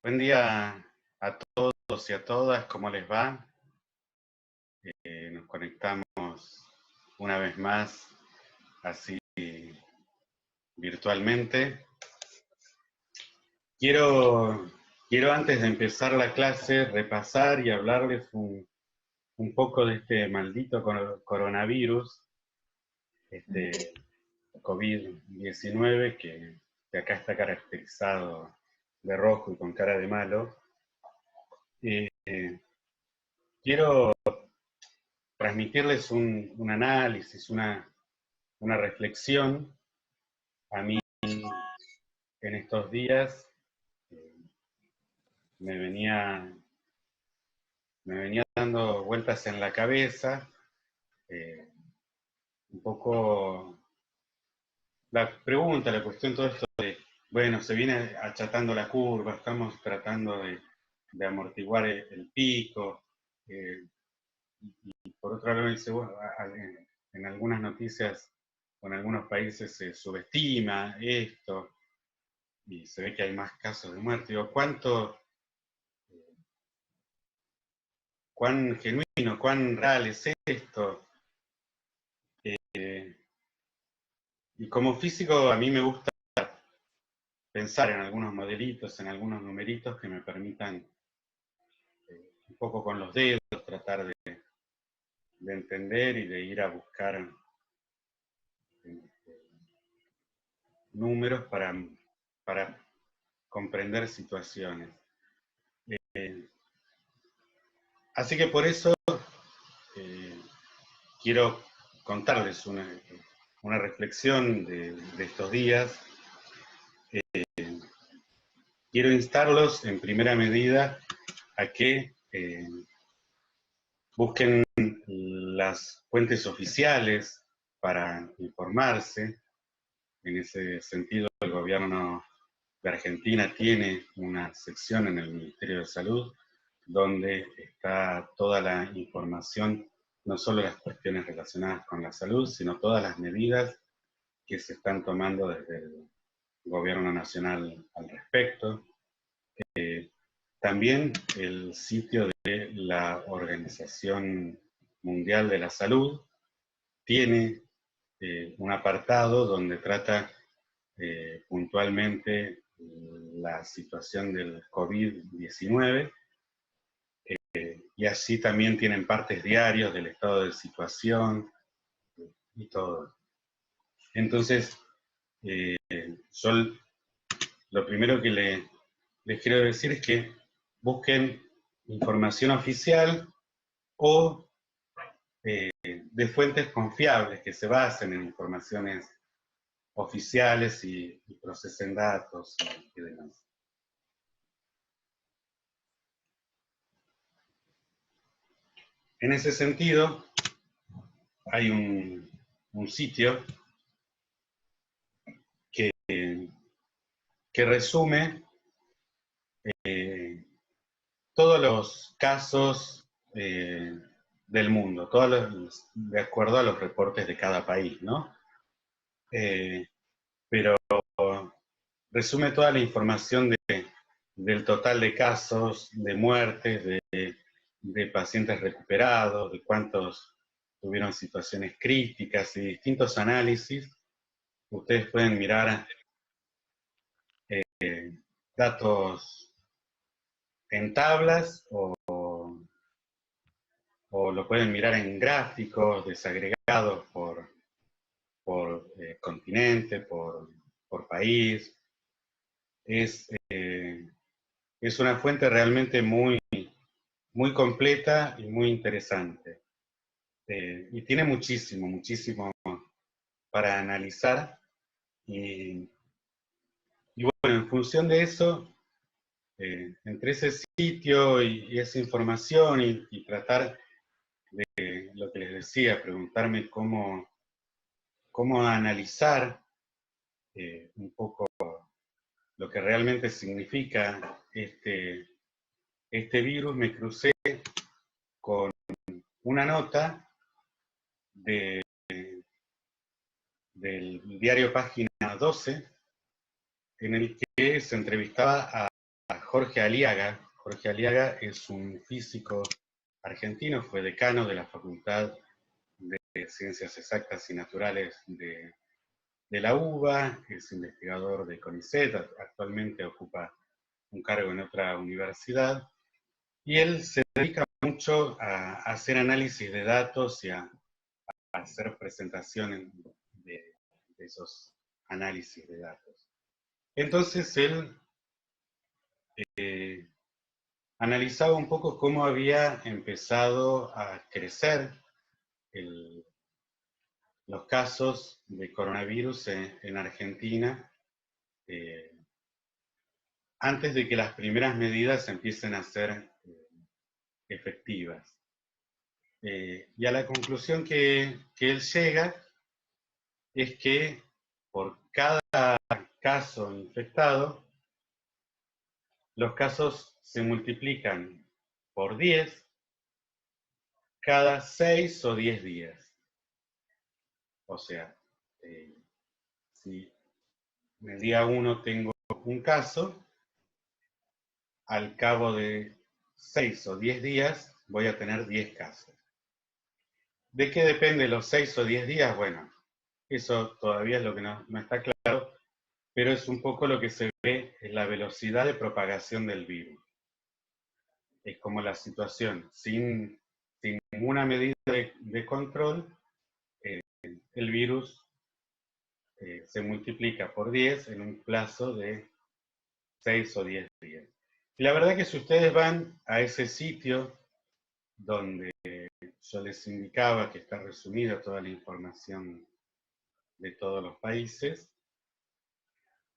Buen día a todos y a todas, ¿cómo les va? Nos conectamos una vez más, así virtualmente. Quiero antes de empezar la clase repasar y hablarles un poco de este maldito coronavirus, este COVID-19 que acá está caracterizado de rojo y con cara de malo. Eh, quiero transmitirles un análisis, una reflexión. A mí en estos días eh, me venía, me venía dando vueltas en la cabeza eh, un poco la cuestión, todo esto de, bueno, se viene achatando la curva, estamos tratando de amortiguar el pico, eh, y por otro lado dice, bueno, en algunas noticias o en algunos países se subestima esto, y se ve que hay más casos de muerte. Digo, cuán genuino, cuán real es esto. Y como físico a mí me gusta pensar en algunos modelitos, en algunos numeritos que me permitan un poco con los dedos tratar de entender y de ir a buscar números para comprender situaciones. Así que por eso eh, quiero contarles una reflexión de estos días. Quiero instarlos en primera medida a que busquen las fuentes oficiales para informarse. En ese sentido, el gobierno de Argentina tiene una sección en el Ministerio de Salud donde está toda la información, no solo las cuestiones relacionadas con la salud, sino todas las medidas que se están tomando desde el gobierno nacional al respecto. También el sitio de la Organización Mundial de la Salud tiene un apartado donde trata puntualmente la situación del COVID-19, y así también tienen partes diarios del estado de situación y todo. Entonces, yo lo primero que les quiero decir es que busquen información oficial o de fuentes confiables que se basen en informaciones oficiales y procesen datos y demás. En ese sentido, hay un sitio que, que resume todos los casos del mundo, de acuerdo a los reportes de cada país, ¿no? Pero resume toda la información del total de casos, de muertes, de pacientes recuperados, de cuántos tuvieron situaciones críticas y distintos análisis. Ustedes pueden mirar datos en tablas o lo pueden mirar en gráficos desagregados por continente, por país. Es, es una fuente realmente muy completa y muy interesante. Y tiene muchísimo para analizar. Y bueno, en función de eso, entre ese sitio y esa información y tratar de lo que les decía, preguntarme cómo analizar un poco lo que realmente significa este virus, me crucé con una nota de, del diario Página 12, en el que se entrevistaba a Jorge Aliaga. Jorge Aliaga es un físico argentino, fue decano de la Facultad de Ciencias Exactas y Naturales de la UBA, es investigador de CONICET, actualmente ocupa un cargo en otra universidad, y él se dedica mucho a hacer análisis de datos y a hacer presentaciones de esos análisis de datos. Entonces él analizaba un poco cómo había empezado a crecer los casos de coronavirus en Argentina antes de que las primeras medidas empiecen a ser efectivas. Y a la conclusión que él llega es que por cada caso infectado, los casos se multiplican por 10 cada 6 o 10 días. O sea, si en el día 1 tengo un caso, al cabo de 6 o 10 días voy a tener 10 casos. ¿De qué depende los 6 o 10 días? Bueno, eso todavía es lo que no está claro, pero es un poco lo que se ve en la velocidad de propagación del virus. Es como la situación, sin ninguna medida de control, el virus se multiplica por 10 en un plazo de 6 o 10 días. Y la verdad que si ustedes van a ese sitio donde yo les indicaba que está resumida toda la información de todos los países,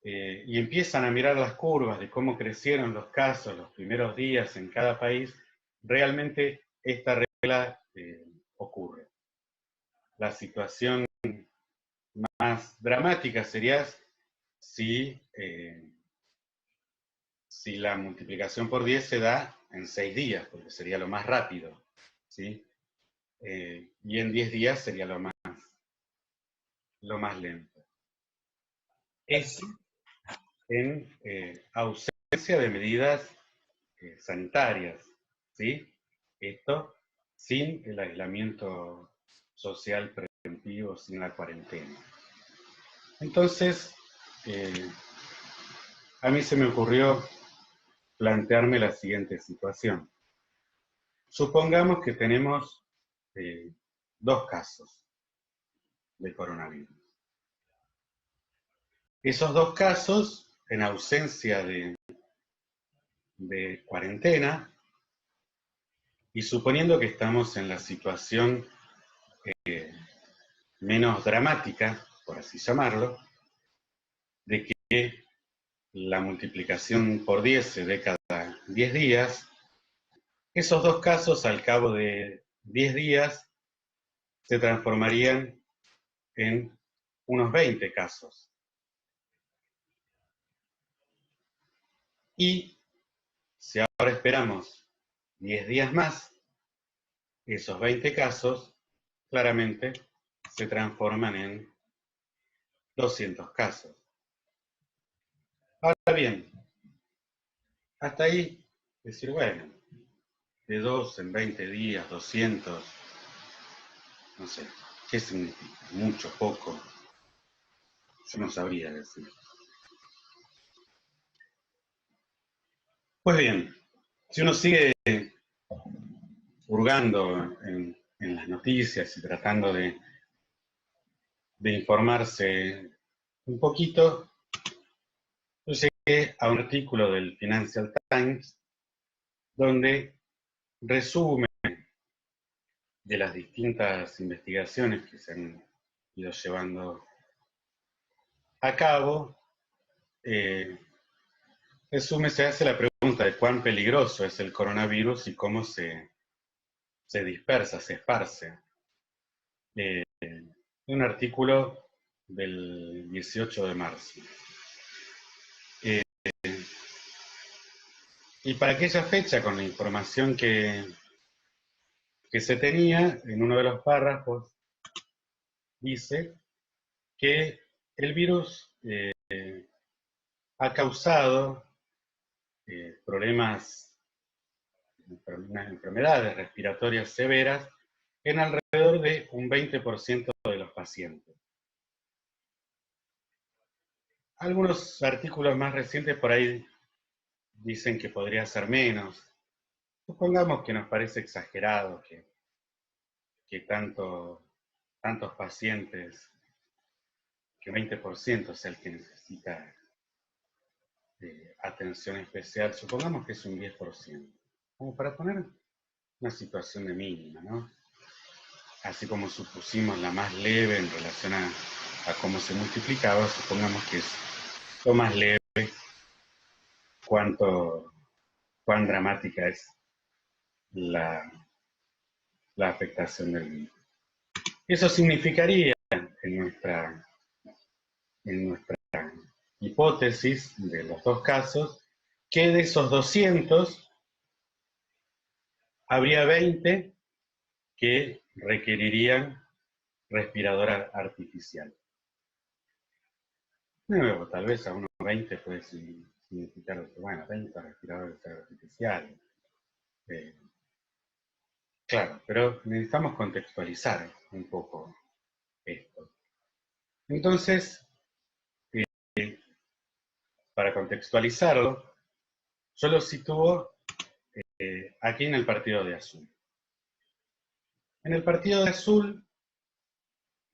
y empiezan a mirar las curvas de cómo crecieron los casos los primeros días en cada país, realmente esta regla ocurre. La situación más dramática sería si la multiplicación por 10 se da en 6 días, porque sería lo más rápido, ¿sí? Y en 10 días sería lo más lento. Eso en ausencia de medidas sanitarias, ¿sí? Esto sin el aislamiento social preventivo, sin la cuarentena. Entonces, a mí se me ocurrió plantearme la siguiente situación. Supongamos que tenemos 2 casos de coronavirus. Esos 2 casos, en ausencia de cuarentena, y suponiendo que estamos en la situación menos dramática, por así llamarlo, de que la multiplicación por 10 se dé cada 10 días, esos 2 casos al cabo de 10 días se transformarían en unos 20 casos. Y si ahora esperamos 10 días más, esos 20 casos claramente se transforman en 200 casos. Ahora bien, hasta ahí decir, bueno, de 2 en 20 días, 200, no sé, ¿qué significa? Mucho, poco, yo no sabría decir. Pues bien, si uno sigue hurgando en las noticias y tratando de informarse un poquito, yo llegué a un artículo del Financial Times donde resume de las distintas investigaciones que se han ido llevando a cabo, se hace la pregunta de cuán peligroso es el coronavirus y cómo se dispersa, se esparce. Un artículo del 18 de marzo. Y para aquella fecha, con la información que se tenía, en uno de los párrafos dice que el virus ha causado problemas, unas enfermedades respiratorias severas en alrededor de un 20% de los pacientes. Algunos artículos más recientes por ahí dicen que podría ser menos. Supongamos que nos parece exagerado que tantos pacientes, que 20% sea el que necesita atención especial, supongamos que es un 10%, como para poner una situación de mínima, ¿no? Así como supusimos la más leve en relación a cómo se multiplicaba, supongamos que es lo más leve, cuán dramática es la afectación del virus. Eso significaría, en nuestra hipótesis de los dos casos, que de esos 200 habría 20 que requerirían respirador artificial. Nuevo, tal vez a unos 20 puede significar, bueno, 20 respiradores artificiales. Claro, pero necesitamos contextualizar un poco esto. Entonces, para contextualizarlo, yo lo sitúo aquí en el partido de azul. En el partido de azul,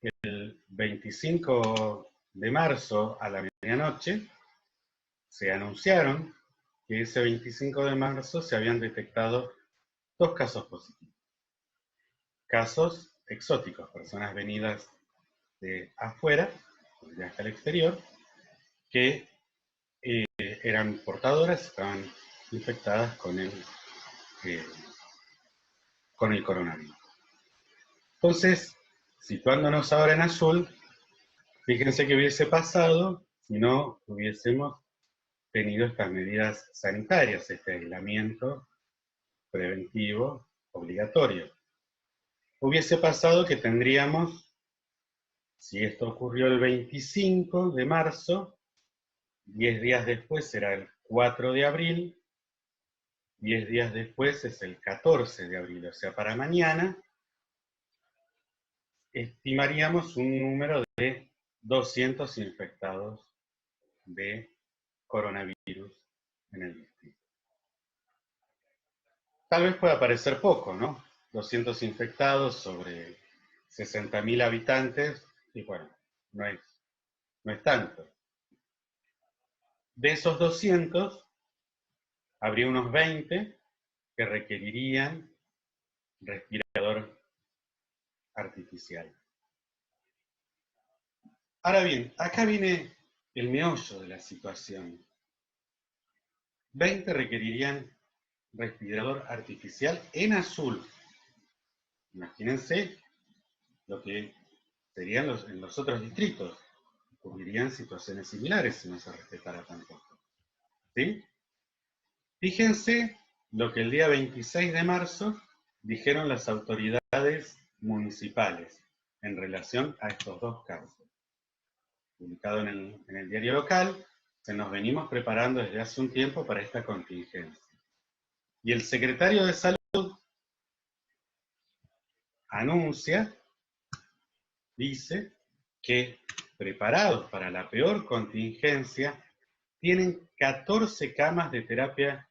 el 25 de marzo a la medianoche, se anunciaron que ese 25 de marzo se habían detectado 2 casos positivos. Casos exóticos, personas venidas de afuera, de hasta el exterior, que eran portadoras, estaban infectadas con el coronavirus. Entonces, situándonos ahora en azul, fíjense qué hubiese pasado si no hubiésemos tenido estas medidas sanitarias, este aislamiento preventivo obligatorio. Hubiese pasado que tendríamos, si esto ocurrió el 25 de marzo, 10 días después será el 4 de abril, 10 días después es el 14 de abril, o sea, para mañana estimaríamos un número de 200 infectados de coronavirus en el distrito. Tal vez pueda parecer poco, ¿no? 200 infectados sobre 60.000 habitantes, y bueno, no es tanto. De esos 200, habría unos 20 que requerirían respirador artificial. Ahora bien, acá viene el meollo de la situación. 20 requerirían respirador artificial en azul. Imagínense lo que serían en los otros distritos. Ocurrirían situaciones similares si no se respetara tampoco. ¿Sí? Fíjense lo que el día 26 de marzo dijeron las autoridades municipales en relación a estos dos casos. Publicado en el diario local, se nos venimos preparando desde hace un tiempo para esta contingencia. Y el secretario de Salud anuncia, dice, que preparados para la peor contingencia, tienen 14 camas de terapia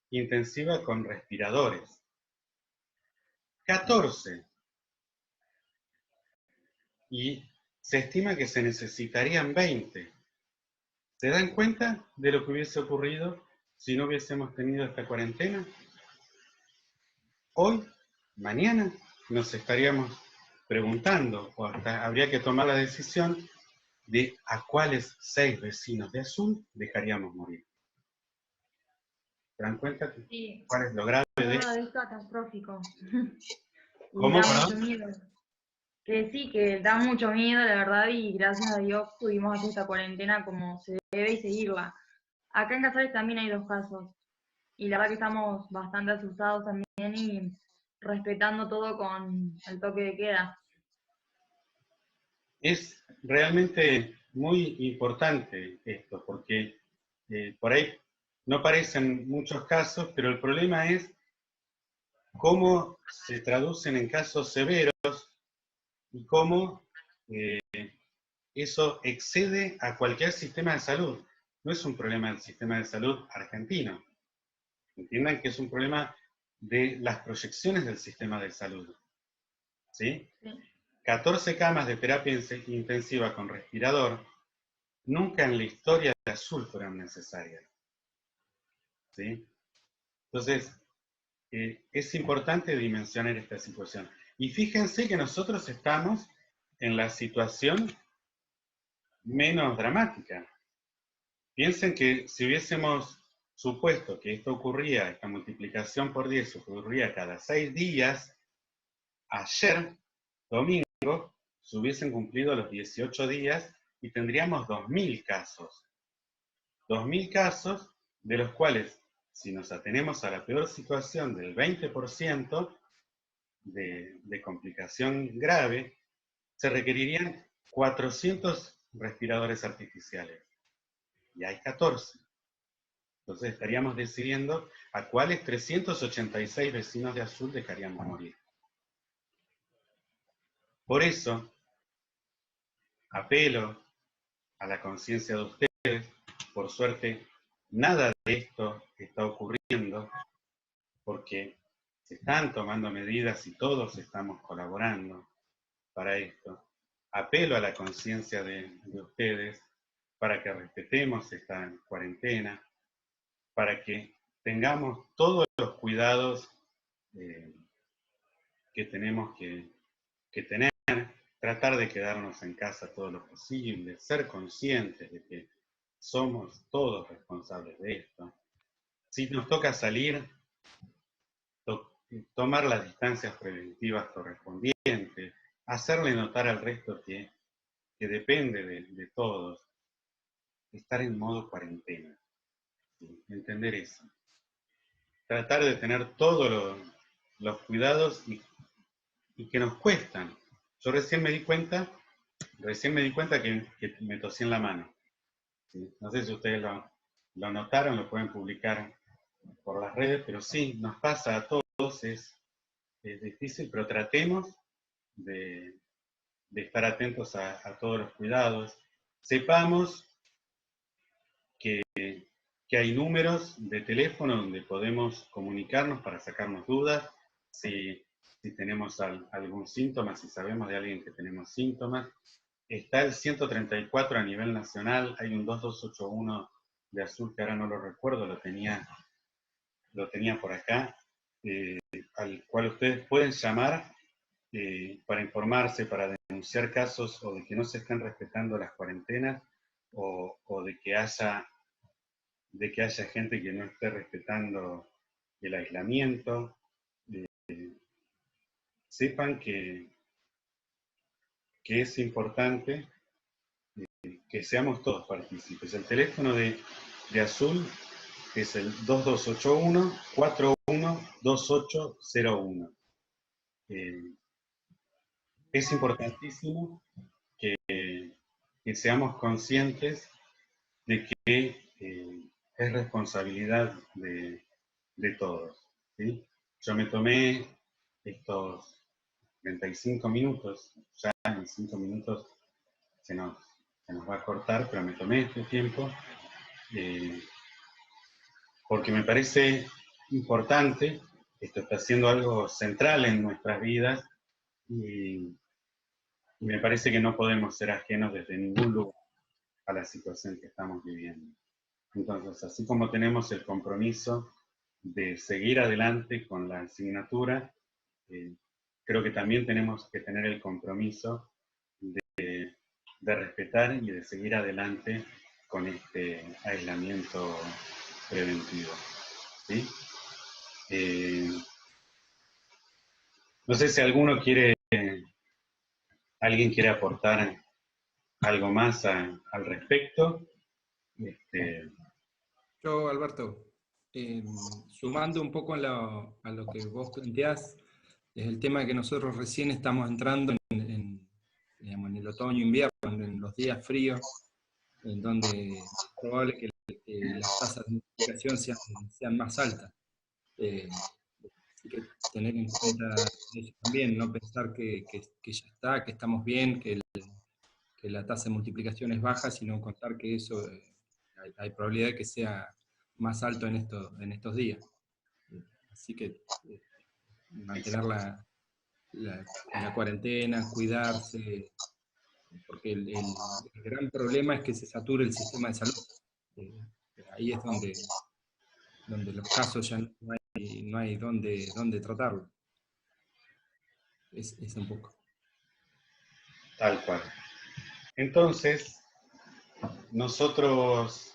intensiva con respiradores. 14. Y se estima que se necesitarían 20. ¿Se dan cuenta de lo que hubiese ocurrido si no hubiésemos tenido esta cuarentena? Hoy, mañana, nos estaríamos preguntando, o hasta habría que tomar la decisión de a cuáles 6 vecinos de azul dejaríamos morir. ¿Se dan cuenta? Sí. ¿Cuál es lo grave de esto? Es catastrófico. ¿Cómo, da perdón? mucho miedo. Que sí, que da mucho miedo, la verdad, y gracias a Dios pudimos hacer esta cuarentena como se debe y seguirla. Acá en Casares también hay 2 casos, y la verdad que estamos bastante asustados también y respetando todo con el toque de queda. Es realmente muy importante esto, porque por ahí No parecen muchos casos, pero el problema es cómo se traducen en casos severos y cómo eso excede a cualquier sistema de salud. No es un problema del sistema de salud argentino. Entiendan que es un problema de las proyecciones del sistema de salud. ¿Sí? Sí. 14 camas de terapia intensiva con respirador nunca en la historia de Azul fueron necesarias. ¿Sí? Entonces, es importante dimensionar esta situación. Y fíjense que nosotros estamos en la situación menos dramática. Piensen que si hubiésemos supuesto que esto ocurría, esta multiplicación por 10 ocurría cada 6 días, ayer, domingo, se hubiesen cumplido los 18 días y tendríamos 2.000 casos. 2.000 casos, de los cuales, si nos atenemos a la peor situación del 20% de complicación grave, se requerirían 400 respiradores artificiales. Y hay 14. Entonces estaríamos decidiendo a cuáles 386 vecinos de Azul dejaríamos morir. Por eso, apelo a la conciencia de ustedes. Por suerte, nada de esto está ocurriendo porque se están tomando medidas y todos estamos colaborando para esto. Apelo a la conciencia de ustedes para que respetemos esta cuarentena, para que tengamos todos los cuidados que tenemos que tener, tratar de quedarnos en casa todo lo posible, ser conscientes de que somos todos responsables de esto. Si nos toca salir, tomar las distancias preventivas correspondientes, hacerle notar al resto que depende de todos, estar en modo cuarentena, ¿sí? Entender eso. Tratar de tener todos los cuidados y que nos cuestan. Yo recién me di cuenta que me tosí en la mano. ¿Sí? No sé si ustedes lo notaron, lo pueden publicar por las redes, pero sí, nos pasa a todos, es difícil, pero tratemos de estar atentos a todos los cuidados. Sepamos que hay números de teléfono donde podemos comunicarnos para sacarnos dudas, si tenemos algún síntoma, si sabemos de alguien que tenemos síntomas. Está el 134 a nivel nacional, hay un 2281 de Azul que ahora no lo recuerdo, lo tenía por acá, al cual ustedes pueden llamar para informarse, para denunciar casos o de que no se estén respetando las cuarentenas o de que haya gente que no esté respetando el aislamiento. Sepan que es importante que seamos todos partícipes. El teléfono de Azul es el 2281-412801. Es importantísimo que seamos conscientes de que es responsabilidad de todos, ¿sí? Yo me tomé estos 35 minutos, ya en 5 minutos se nos va a cortar, pero me tomé este tiempo porque me parece importante. Esto está siendo algo central en nuestras vidas y me parece que no podemos ser ajenos desde ningún lugar a la situación que estamos viviendo. Entonces, así como tenemos el compromiso de seguir adelante con la asignatura, creo que también tenemos que tener el compromiso de respetar y de seguir adelante con este aislamiento preventivo. ¿Sí? No sé si alguien quiere aportar algo más al respecto. Yo, Alberto, sumando un poco a lo que vos planteás, es el tema que nosotros recién estamos entrando en el otoño-invierno, en los días fríos, en donde es probable que las tasas de multiplicación sean más altas. Así que tener en cuenta eso también, no pensar que ya está, que estamos bien, que la tasa de multiplicación es baja, sino contar que eso hay probabilidad de que sea más alto en estos días. Así que mantener la cuarentena, cuidarse, porque el gran problema es que se sature el sistema de salud. Ahí es donde los casos ya no hay dónde tratarlo. Es un poco. Tal cual. Entonces, nosotros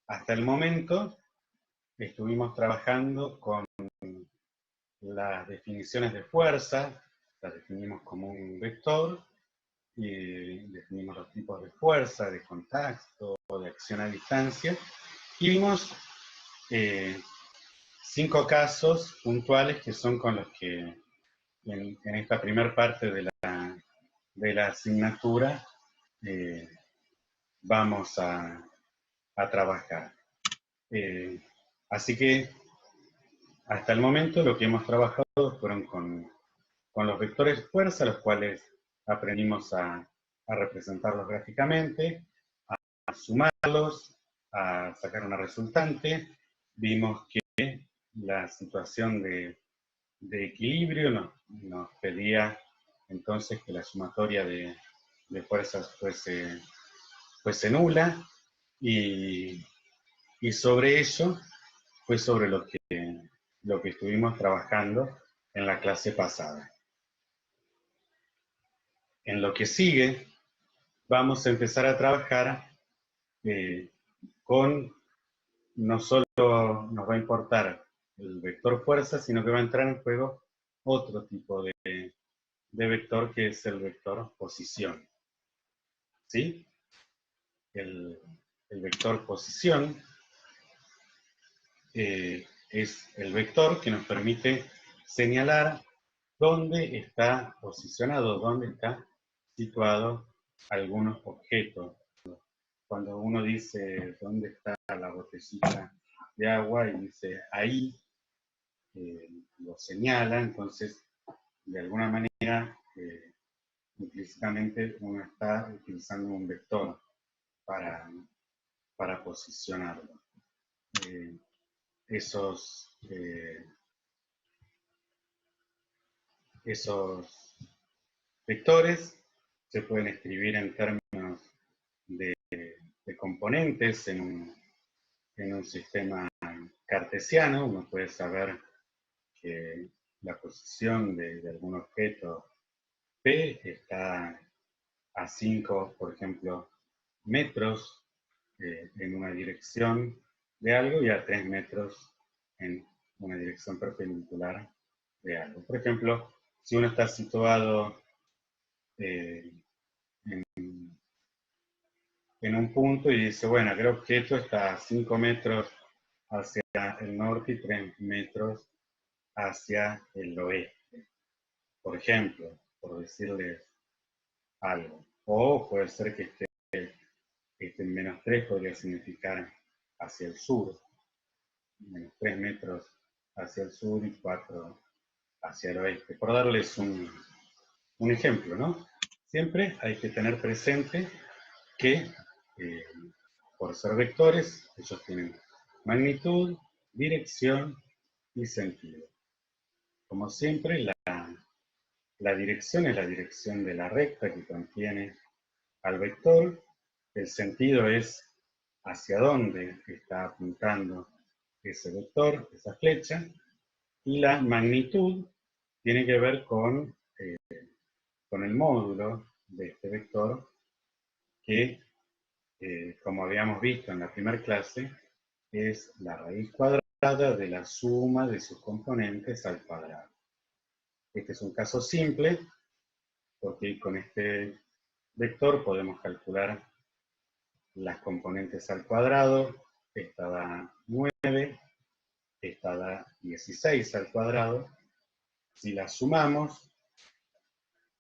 hasta el momento estuvimos trabajando con las definiciones de fuerza, las definimos como un vector, y definimos los tipos de fuerza, de contacto, de acción a distancia, y vimos 5 casos puntuales que son con los que en esta primera parte de la asignatura vamos a trabajar. Así que hasta el momento lo que hemos trabajado fueron con los vectores de fuerza, los cuales aprendimos a representarlos gráficamente, a sumarlos, a sacar una resultante. Vimos que la situación de equilibrio nos pedía entonces que la sumatoria de fuerzas fuese nula, y sobre eso fue sobre lo que estuvimos trabajando en la clase pasada. En lo que sigue, vamos a empezar a trabajar con, no solo nos va a importar el vector fuerza, sino que va a entrar en juego otro tipo de vector, que es el vector posición. ¿Sí? El vector posición es el vector que nos permite señalar dónde está posicionado, dónde está situado algunos objetos. Cuando uno dice dónde está la botellita de agua y dice ahí, lo señala, entonces de alguna manera implícitamente uno está utilizando un vector para posicionarlo. Esos vectores se pueden escribir en términos de componentes en un sistema cartesiano. Uno puede saber que la posición de algún objeto P está a 5, por ejemplo, metros en una dirección de algo, y a 3 metros en una dirección perpendicular de algo. Por ejemplo, si uno está situado en un punto y dice, bueno, aquel objeto está a 5 metros hacia el norte y 3 metros hacia el oeste, por ejemplo, por decirles algo. O puede ser que esté en menos 3, podría significar hacia el sur, menos 3 metros hacia el sur y 4 hacia el oeste, por darles un ejemplo, ¿no? Siempre hay que tener presente que por ser vectores, ellos tienen magnitud, dirección y sentido. Como siempre, la dirección es la dirección de la recta que contiene al vector, el sentido es hacia dónde está apuntando ese vector, esa flecha, y la magnitud tiene que ver con el módulo de este vector, que como habíamos visto en la primera clase, es la raíz cuadrada de la suma de sus componentes al cuadrado. Este es un caso simple, porque con este vector podemos calcular las componentes al cuadrado. Esta da 9, esta da 16 al cuadrado. Si las sumamos,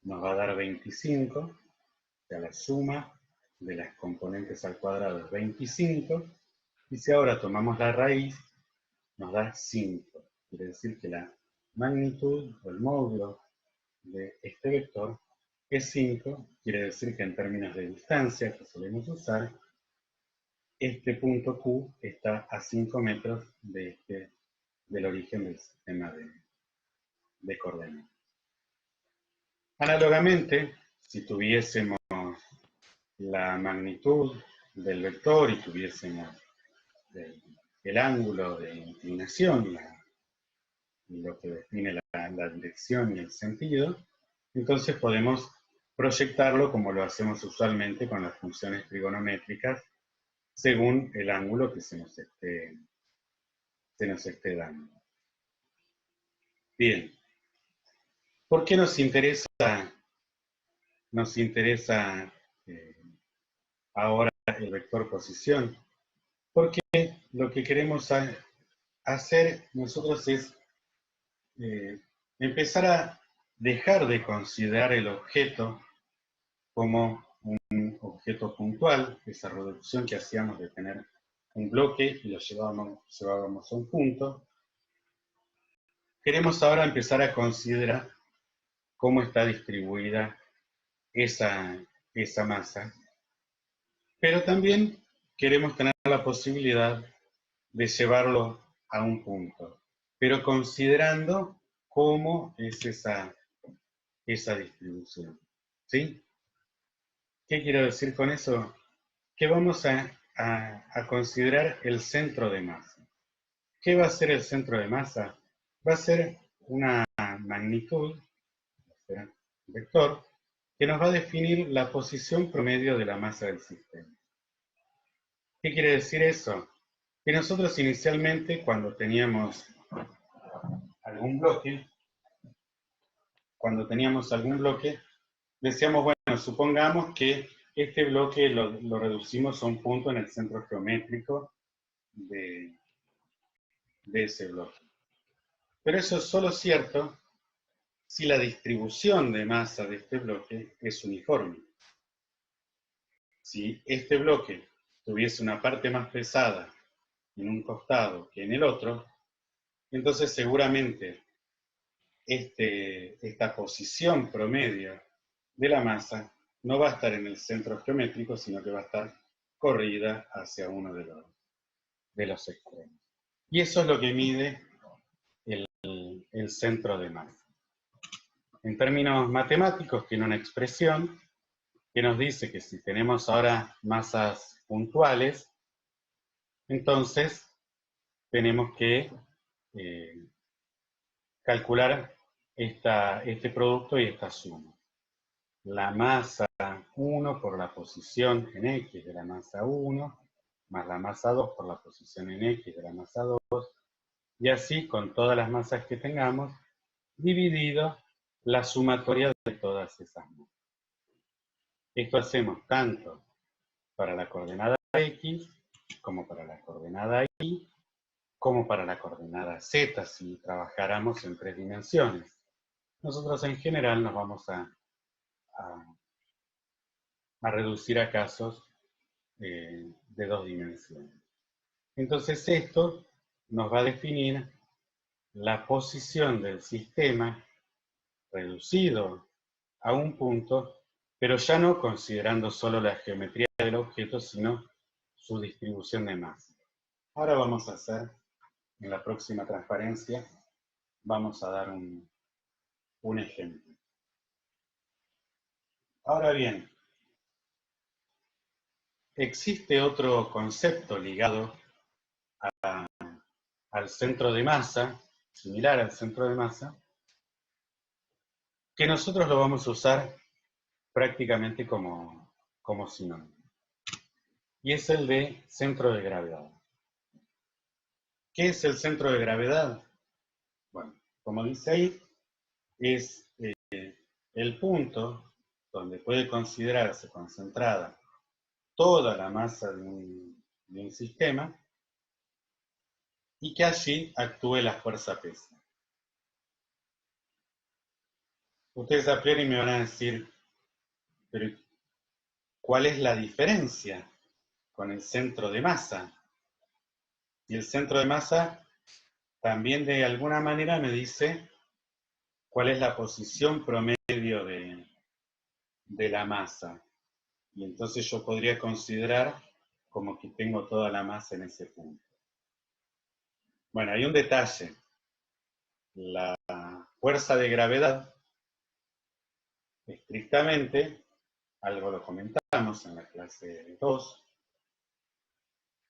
nos va a dar 25, o sea, la suma de las componentes al cuadrado es 25, y si ahora tomamos la raíz, nos da 5. Quiere decir que la magnitud o el módulo de este vector es 5, quiere decir que en términos de distancia que solemos usar, este punto Q está a 5 metros del origen del sistema de coordenadas. Análogamente, si tuviésemos la magnitud del vector y tuviésemos el ángulo de inclinación, lo que define la dirección y el sentido, entonces podemos proyectarlo como lo hacemos usualmente con las funciones trigonométricas según el ángulo que se nos esté dando. Bien, ¿por qué nos interesa ahora el vector posición? Porque lo que queremos hacer nosotros es empezar a dejar de considerar el objeto como un objeto puntual, esa reducción que hacíamos de tener un bloque y lo llevábamos a un punto. Queremos ahora empezar a considerar cómo está distribuida esa masa, pero también queremos tener la posibilidad de llevarlo a un punto, pero considerando cómo es esa distribución. ¿Sí? ¿Qué quiero decir con eso? Que vamos a considerar el centro de masa. ¿Qué va a ser el centro de masa? Va a ser una magnitud, un vector, que nos va a definir la posición promedio de la masa del sistema. ¿Qué quiere decir eso? Que nosotros inicialmente, cuando teníamos algún bloque, decíamos, bueno, supongamos que este bloque lo reducimos a un punto en el centro geométrico de ese bloque. Pero eso es solo cierto si la distribución de masa de este bloque es uniforme. Si este bloque tuviese una parte más pesada en un costado que en el otro, entonces seguramente esta posición promedio de la masa no va a estar en el centro geométrico, sino que va a estar corrida hacia uno de los extremos. Y eso es lo que mide el centro de masa. En términos matemáticos tiene una expresión que nos dice que si tenemos ahora masas puntuales, entonces tenemos que calcular este producto y esta suma. La masa 1 por la posición en X de la masa 1, más la masa 2 por la posición en X de la masa 2, y así con todas las masas que tengamos, dividido la sumatoria de todas esas masas. Esto hacemos tanto para la coordenada X, como para la coordenada Y, como para la coordenada Z, si trabajáramos en 3 dimensiones. Nosotros en general nos vamos a reducir a casos de 2 dimensiones. Entonces esto nos va a definir la posición del sistema reducido a un punto, pero ya no considerando solo la geometría del objeto, sino su distribución de masa. Ahora vamos a hacer, en la próxima transparencia, vamos a dar un ejemplo. Ahora bien, existe otro concepto ligado al centro de masa, similar al centro de masa, que nosotros lo vamos a usar prácticamente como sinónimo. Y es el de centro de gravedad. ¿Qué es el centro de gravedad? Bueno, como dice ahí, es el punto donde puede considerarse concentrada toda la masa de un sistema y que allí actúe la fuerza pesa. Ustedes a priori me van a decir, pero cuál es la diferencia con el centro de masa. Y el centro de masa también de alguna manera me dice cuál es la posición promedio de la masa. Y entonces yo podría considerar como que tengo toda la masa en ese punto. Bueno, hay un detalle. La fuerza de gravedad, estrictamente, algo lo comentamos en la clase 2,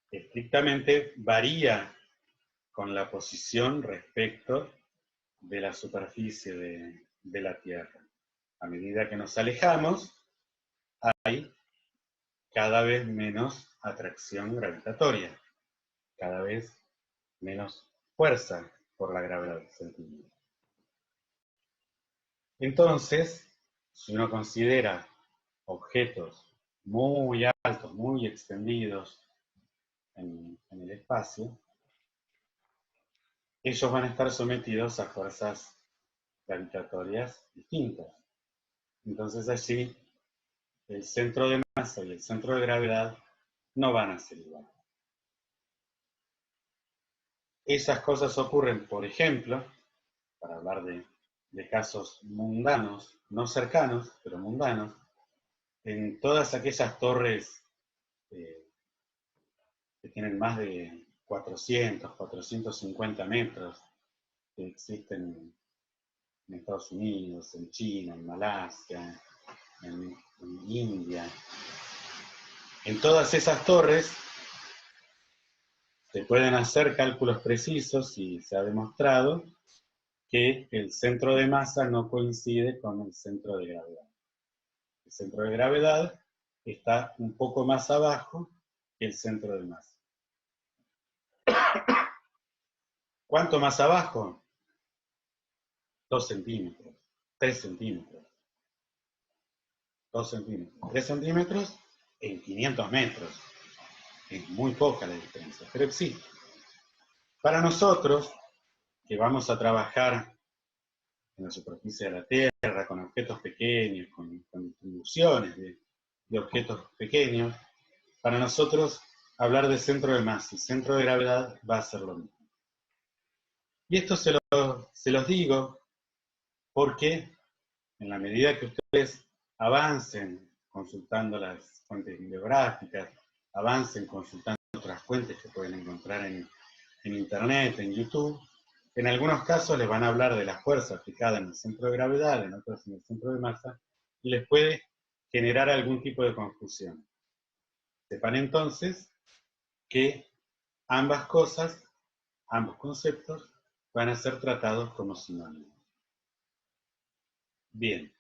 estrictamente varía con la posición respecto de la superficie de la Tierra. A medida que nos alejamos, hay cada vez menos atracción gravitatoria, cada vez menos fuerza por la gravedad sentida. Entonces, si uno considera objetos muy altos, muy extendidos en el espacio, ellos van a estar sometidos a fuerzas gravitatorias distintas. Entonces allí el centro de masa y el centro de gravedad no van a ser iguales. Esas cosas ocurren, por ejemplo, para hablar de casos mundanos, no cercanos, pero mundanos, en todas aquellas torres que tienen más de 400, 450 metros, que existen en Estados Unidos, en China, en Malasia, en India. En todas esas torres se pueden hacer cálculos precisos y se ha demostrado que el centro de masa no coincide con el centro de gravedad. El centro de gravedad está un poco más abajo que el centro de masa. ¿Cuánto más abajo? 2 centímetros, 3 centímetros. 2 centímetros, 3 centímetros en 500 metros. Es muy poca la diferencia, pero existe. Para nosotros, que vamos a trabajar en la superficie de la Tierra, con objetos pequeños, con distribuciones de objetos pequeños, para nosotros hablar de centro de masa y centro de gravedad va a ser lo mismo. Y esto se los digo porque en la medida que ustedes avancen consultando las fuentes bibliográficas, avancen consultando otras fuentes que pueden encontrar en Internet, en YouTube, en algunos casos les van a hablar de la fuerza aplicada en el centro de gravedad, en otros en el centro de masa, y les puede generar algún tipo de confusión. Sepan entonces que ambas cosas, ambos conceptos, van a ser tratados como sinónimos. Bien.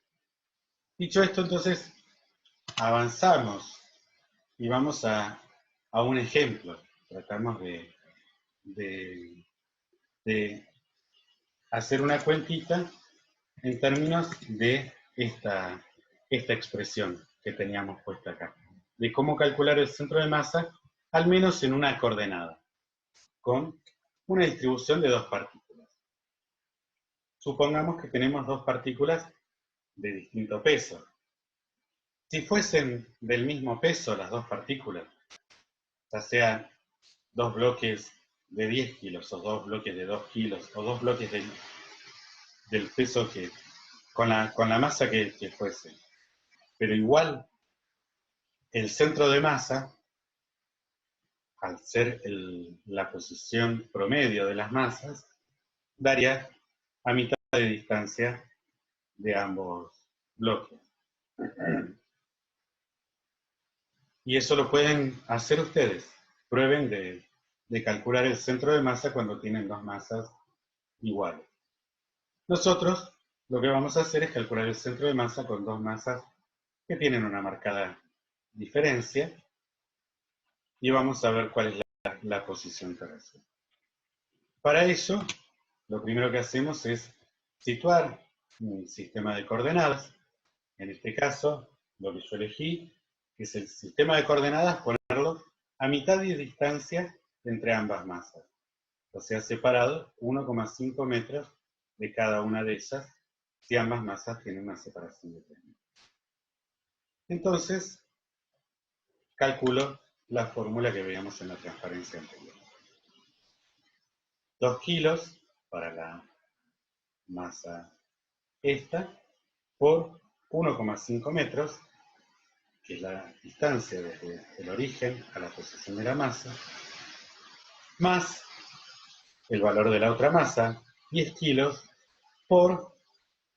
Dicho esto, entonces, avanzamos y vamos a un ejemplo. Tratamos de hacer una cuentita en términos de esta expresión que teníamos puesta acá, de cómo calcular el centro de masa, al menos en una coordenada, con una distribución de 2 partículas. Supongamos que tenemos 2 partículas de distinto peso. Si fuesen del mismo peso las 2 partículas, ya sean 2 bloques de 10 kilos, o 2 bloques de 2 kilos, o 2 bloques del peso que, con la masa que fuese. Pero igual, el centro de masa, al ser la posición promedio de las masas, daría a mitad de distancia de ambos bloques. Y eso lo pueden hacer ustedes. Prueben de calcular el centro de masa cuando tienen 2 masas iguales. Nosotros lo que vamos a hacer es calcular el centro de masa con 2 masas que tienen una marcada diferencia y vamos a ver cuál es la posición terrestre. Para ello, lo primero que hacemos es situar un sistema de coordenadas. En este caso, lo que yo elegí es el sistema de coordenadas, ponerlo a mitad de distancia entre ambas masas. O sea, separado 1,5 metros de cada una de ellas, si ambas masas tienen una separación de 3 metros. Entonces, calculo la fórmula que veíamos en la transparencia anterior. 2 kilos para la masa esta por 1,5 metros, que es la distancia desde el origen a la posición de la masa, más el valor de la otra masa, 10 kilos, por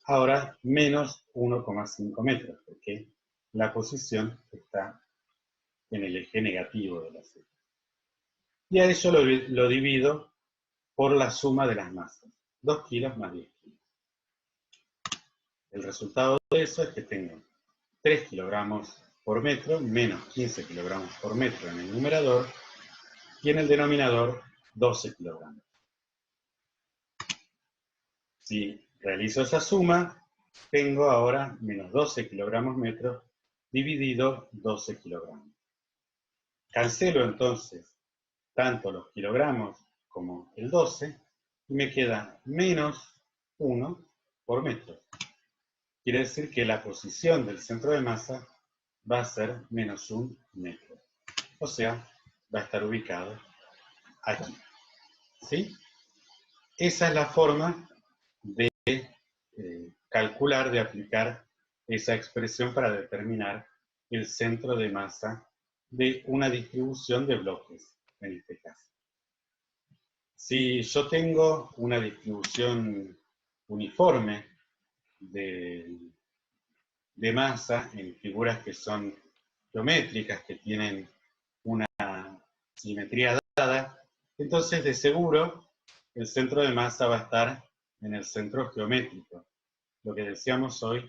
ahora menos 1,5 metros, porque la posición está en el eje negativo de la Z. Y a eso lo divido por la suma de las masas, 2 kilos más 10 kilos. El resultado de eso es que tengo 3 kilogramos por metro menos 15 kilogramos por metro en el numerador y en el denominador 12 kilogramos. Si realizo esa suma, tengo ahora menos 12 kilogramos metros dividido 12 kilogramos. Cancelo entonces tanto los kilogramos como el 12 y me queda menos 1 por metro. Quiere decir que la posición del centro de masa va a ser menos 1 metro. O sea, va a estar ubicado aquí. ¿Sí? Esa es la forma de calcular, de aplicar esa expresión para determinar el centro de masa de una distribución de bloques, en este caso. Si yo tengo una distribución uniforme de masa en figuras que son geométricas, que tienen una simetría dada, entonces de seguro el centro de masa va a estar en el centro geométrico, lo que decíamos hoy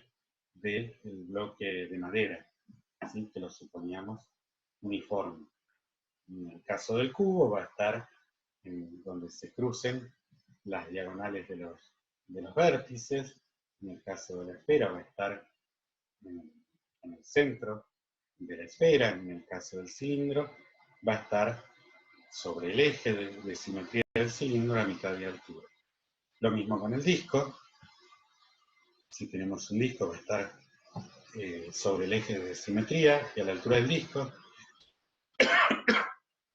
del bloque de madera, ¿sí? Que lo suponíamos uniforme. En el caso del cubo va a estar en donde se crucen las diagonales de los vértices. En el caso de la esfera va a estar en el centro de la esfera. En el caso del cilindro va a estar sobre el eje de simetría del cilindro a mitad de altura. Lo mismo con el disco. Si tenemos un disco va a estar sobre el eje de simetría y a la altura del disco.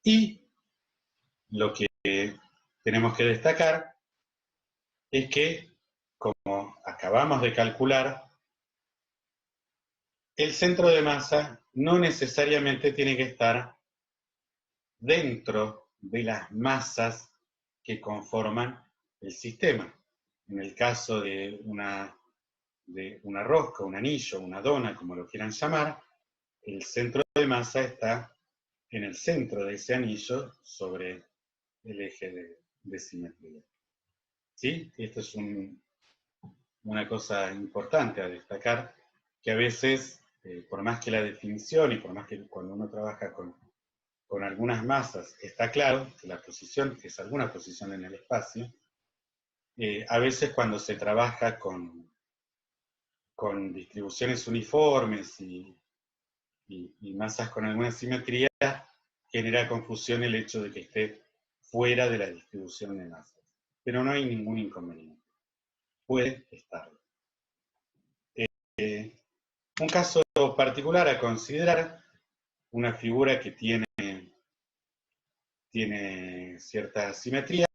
Y lo que tenemos que destacar es que, como acabamos de calcular, el centro de masa no necesariamente tiene que estar dentro de las masas que conforman el sistema. En el caso de una rosca, un anillo, una dona, como lo quieran llamar, el centro de masa está en el centro de ese anillo sobre el eje de simetría. ¿Sí? Esto es una cosa importante a destacar, que a veces, por más que la definición y por más que cuando uno trabaja con algunas masas está claro que la posición es alguna posición en el espacio, a veces cuando se trabaja con distribuciones uniformes y masas con alguna simetría, genera confusión el hecho de que esté fuera de la distribución de masas. Pero no hay ningún inconveniente. Puede estarlo. Un caso particular a considerar, una figura que tiene cierta simetría,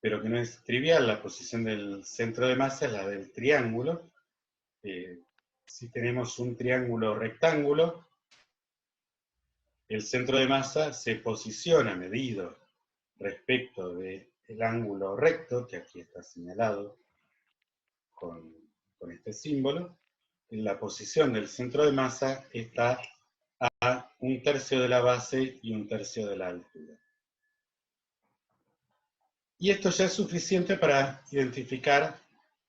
pero que no es trivial. La posición del centro de masa es la del triángulo. Si tenemos un triángulo rectángulo, el centro de masa se posiciona medido respecto del ángulo recto, que aquí está señalado con este símbolo. La posición del centro de masa está a 1/3 de la base y 1/3 de la altura. Y esto ya es suficiente para identificar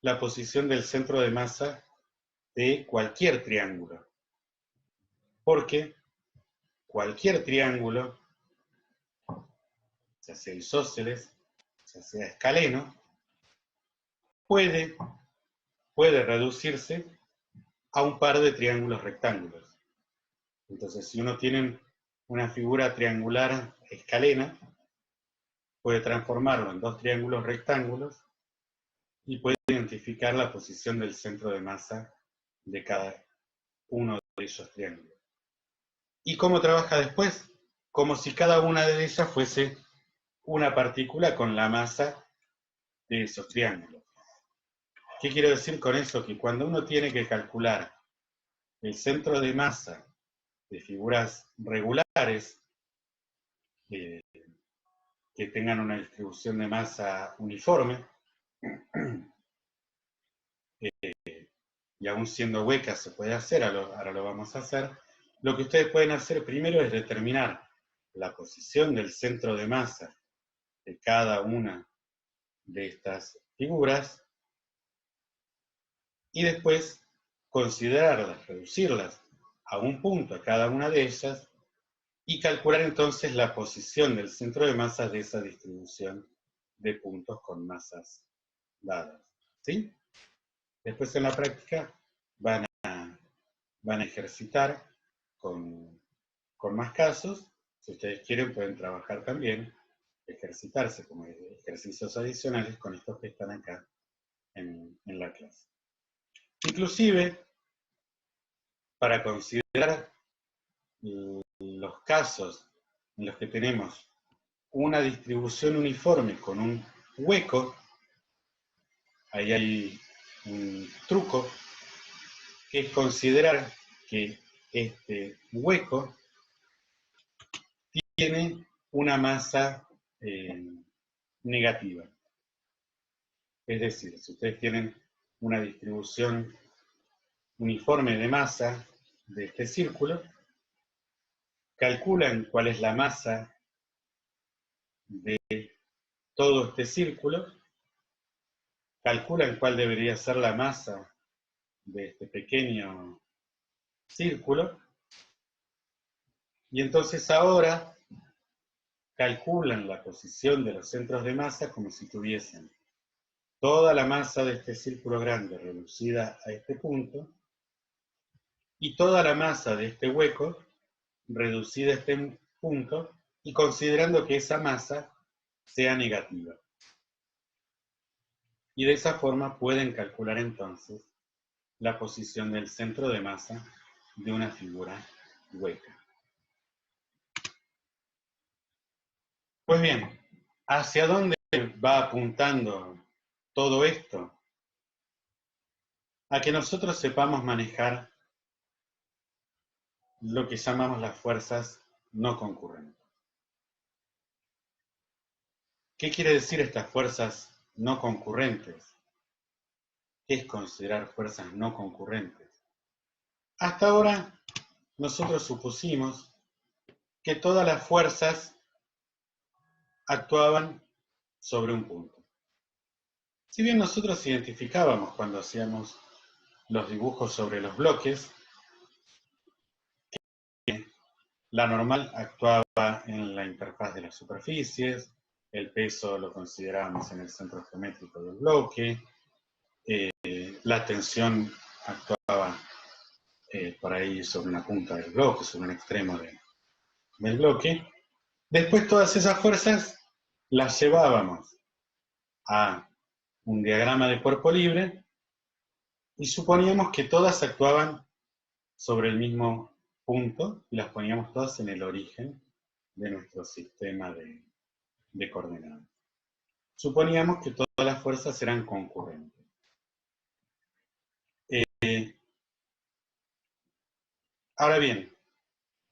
la posición del centro de masa de cualquier triángulo. Porque cualquier triángulo, ya sea isósceles, ya sea escaleno, puede reducirse a un par de triángulos rectángulos. Entonces, si uno tiene una figura triangular escalena, puede transformarlo en 2 triángulos rectángulos y puede identificar la posición del centro de masa de cada uno de esos triángulos. ¿Y cómo trabaja después? Como si cada una de ellas fuese una partícula con la masa de esos triángulos. ¿Qué quiero decir con eso? Que cuando uno tiene que calcular el centro de masa de figuras regulares, que tengan una distribución de masa uniforme, y aún siendo huecas se puede hacer, ahora lo vamos a hacer, lo que ustedes pueden hacer primero es determinar la posición del centro de masa de cada una de estas figuras, y después considerarlas, reducirlas a un punto a cada una de ellas, y calcular entonces la posición del centro de masa de esa distribución de puntos con masas dadas. ¿Sí? Después en la práctica van a ejercitar con más casos. Si ustedes quieren pueden trabajar también, ejercitarse como ejercicios adicionales con estos que están acá en la clase. Inclusive, para considerar los casos en los que tenemos una distribución uniforme con un hueco, ahí hay un truco, que es considerar que este hueco tiene una masa negativa. Es decir, si ustedes tienen una distribución uniforme de masa de este círculo, calculan cuál es la masa de todo este círculo, calculan cuál debería ser la masa de este pequeño círculo, y entonces ahora calculan la posición de los centros de masa como si tuviesen toda la masa de este círculo grande reducida a este punto, y toda la masa de este hueco reducida a este punto, y considerando que esa masa sea negativa. Y de esa forma pueden calcular entonces la posición del centro de masa de una figura hueca. Pues bien, ¿hacia dónde va apuntando todo esto? A que nosotros sepamos manejar lo que llamamos las fuerzas no concurrentes. ¿Qué quiere decir estas fuerzas no concurrentes? ¿Qué es considerar fuerzas no concurrentes? Hasta ahora nosotros supusimos que todas las fuerzas actuaban sobre un punto. Si bien nosotros identificábamos cuando hacíamos los dibujos sobre los bloques, que la normal actuaba en la interfaz de las superficies, el peso lo considerábamos en el centro geométrico del bloque, la tensión actuaba por ahí sobre una punta del bloque, sobre un extremo del bloque. Después todas esas fuerzas las llevábamos a un diagrama de cuerpo libre y suponíamos que todas actuaban sobre el mismo punto y las poníamos todas en el origen de nuestro sistema de coordenadas. Suponíamos que todas las fuerzas eran concurrentes. Ahora bien,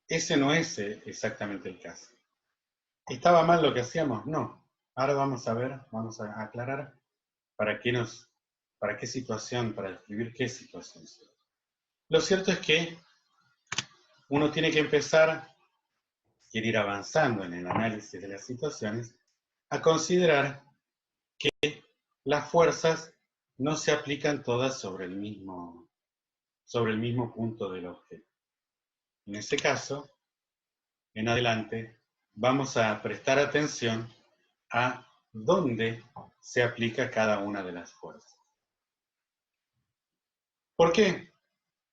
ese no es exactamente el caso. ¿Estaba mal lo que hacíamos? No. Ahora vamos a ver, vamos a aclarar para qué situación, para describir qué situación. Lo cierto es que uno tiene que empezar, quiere ir avanzando en el análisis de las situaciones, a considerar que las fuerzas no se aplican todas sobre el mismo punto del objeto. En ese caso, en adelante, vamos a prestar atención a dónde se aplica cada una de las fuerzas. ¿Por qué?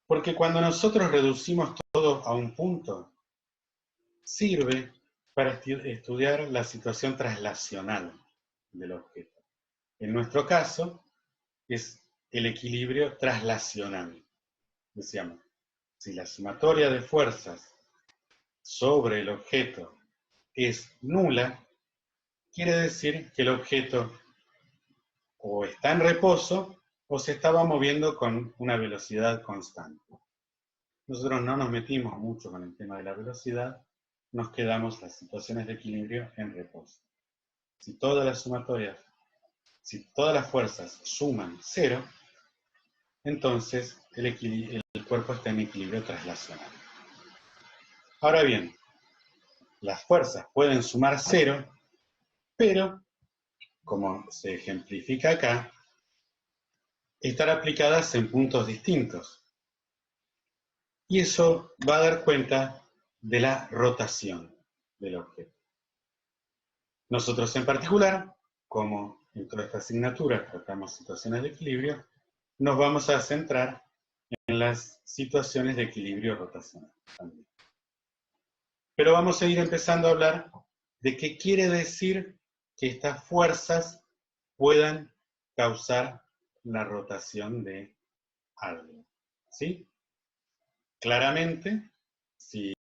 Porque cuando nosotros reducimos todo a un punto, sirve para estudiar la situación traslacional del objeto. En nuestro caso, es el equilibrio traslacional. Decíamos, si la sumatoria de fuerzas sobre el objeto es nula, quiere decir que el objeto o está en reposo o se estaba moviendo con una velocidad constante. Nosotros no nos metimos mucho con el tema de la velocidad, nos quedamos las situaciones de equilibrio en reposo. Si todas las sumatorias, si todas las fuerzas suman 0, entonces el cuerpo está en equilibrio traslacional. Ahora bien, las fuerzas pueden sumar 0, pero, como se ejemplifica acá, estar aplicadas en puntos distintos. Y eso va a dar cuenta de la rotación del objeto. Nosotros en particular, como en toda esta asignatura tratamos situaciones de equilibrio, nos vamos a centrar en las situaciones de equilibrio rotacional también. Pero vamos a ir empezando a hablar de qué quiere decir que estas fuerzas puedan causar la rotación de algo. ¿Sí? Claramente, si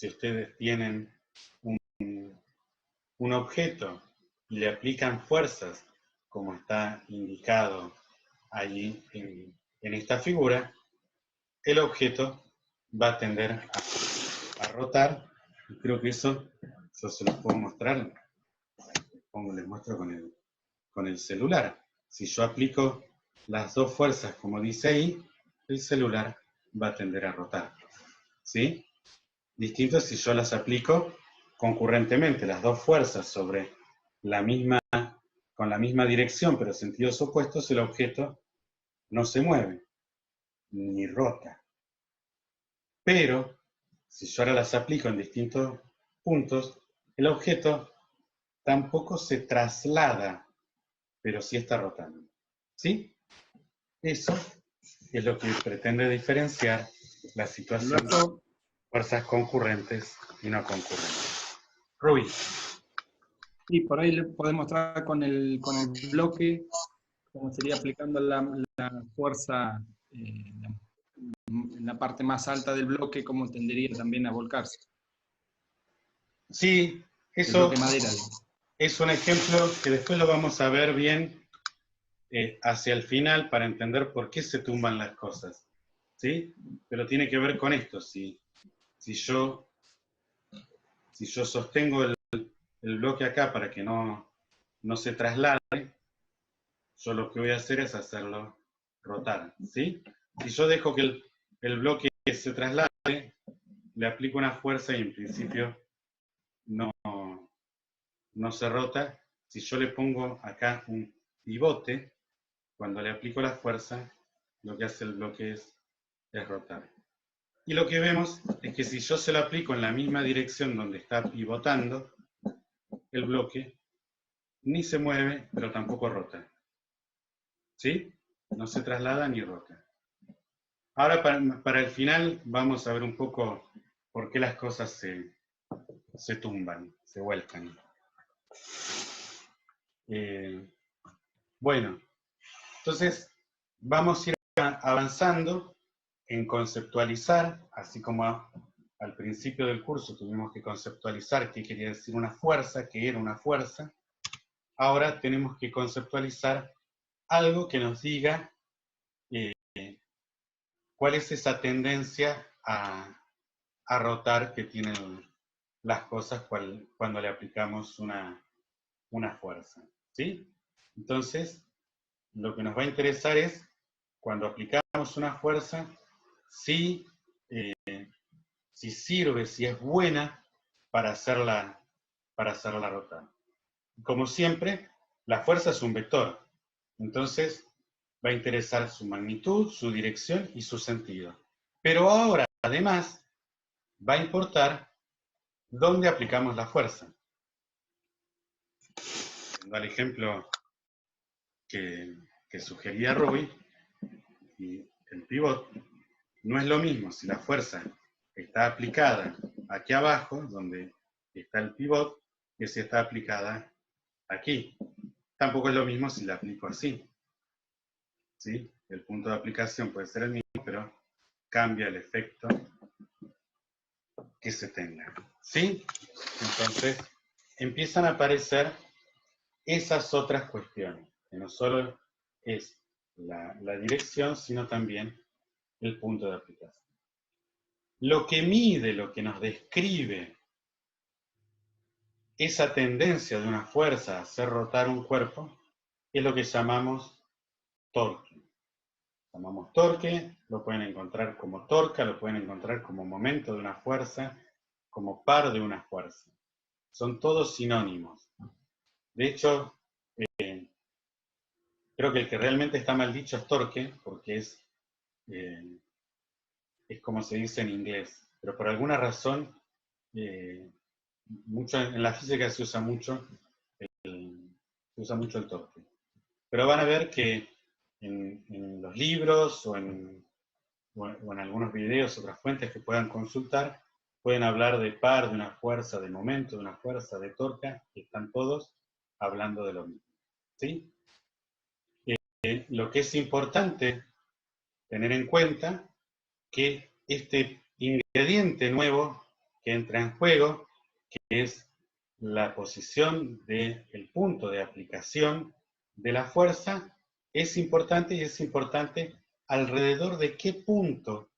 ustedes tienen un objeto y le aplican fuerzas, como está indicado allí en esta figura, el objeto va a tender a rotar, y creo que eso yo se los puedo mostrar, les muestro con el celular. Si yo aplico las dos fuerzas como dice ahí, el celular va a tender a rotar. ¿Sí? Distinto si yo las aplico concurrentemente, las dos fuerzas sobre con la misma dirección, pero sentidos opuestos, el objeto no se mueve, ni rota. Pero, si yo ahora las aplico en distintos puntos, el objeto tampoco se traslada, pero sí está rotando. ¿Sí? Eso es lo que pretende diferenciar la situación de fuerzas concurrentes y no concurrentes. Rubí. Sí, por ahí le podemos mostrar con el bloque, cómo sería aplicando la fuerza en la parte más alta del bloque, cómo tendería también a volcarse. Sí, eso es un ejemplo que después lo vamos a ver bien hacia el final para entender por qué se tumban las cosas. ¿Sí? Pero tiene que ver con esto. Si yo sostengo el bloque acá para que no se traslade, yo lo que voy a hacer es hacerlo rotar. ¿Sí? Si yo dejo que el bloque se traslade, le aplico una fuerza y en principio no se rota. Si yo le pongo acá un pivote, cuando le aplico la fuerza, lo que hace el bloque es rotar. Y lo que vemos es que si yo se lo aplico en la misma dirección donde está pivotando, el bloque ni se mueve, pero tampoco rota. ¿Sí? No se traslada ni rota. Ahora para el final vamos a ver un poco por qué las cosas se tumban, se vuelcan. Bueno, entonces vamos a ir avanzando en conceptualizar, así como al principio del curso tuvimos que conceptualizar qué quería decir una fuerza, qué era una fuerza. Ahora tenemos que conceptualizar algo que nos diga cuál es esa tendencia a rotar que tienen las cosas cuando le aplicamos una fuerza. ¿Sí? Entonces, lo que nos va a interesar es, cuando aplicamos una fuerza, si sirve, si es buena para hacerla rotar. Como siempre, la fuerza es un vector. Entonces, va a interesar su magnitud, su dirección y su sentido. Pero ahora, además, va a importar dónde aplicamos la fuerza. Al ejemplo que sugería Robbie, y el pivot, no es lo mismo si la fuerza está aplicada aquí abajo, donde está el pivot, que si está aplicada aquí. Tampoco es lo mismo si la aplico así. ¿Sí? El punto de aplicación puede ser el mismo, pero cambia el efecto que se tenga. ¿Sí? Entonces, empiezan a aparecer esas otras cuestiones, que no solo es la dirección, sino también el punto de aplicación. Lo que mide, lo que nos describe esa tendencia de una fuerza a hacer rotar un cuerpo, es lo que llamamos torque. Llamamos torque, lo pueden encontrar como torca, lo pueden encontrar como momento de una fuerza, como par de una fuerza. Son todos sinónimos. De hecho, creo que el que realmente está mal dicho es torque, porque es como se dice en inglés. Pero por alguna razón, en la física se usa mucho el torque. Pero van a ver que en los libros o en algunos videos, otras fuentes que puedan consultar, pueden hablar de par, de una fuerza, de momento, de una fuerza, de torca, y están todos hablando de lo mismo. ¿Sí? Lo que es importante tener en cuenta que este ingrediente nuevo que entra en juego, que es la posición del punto de aplicación de la fuerza, es importante, y es importante alrededor de qué punto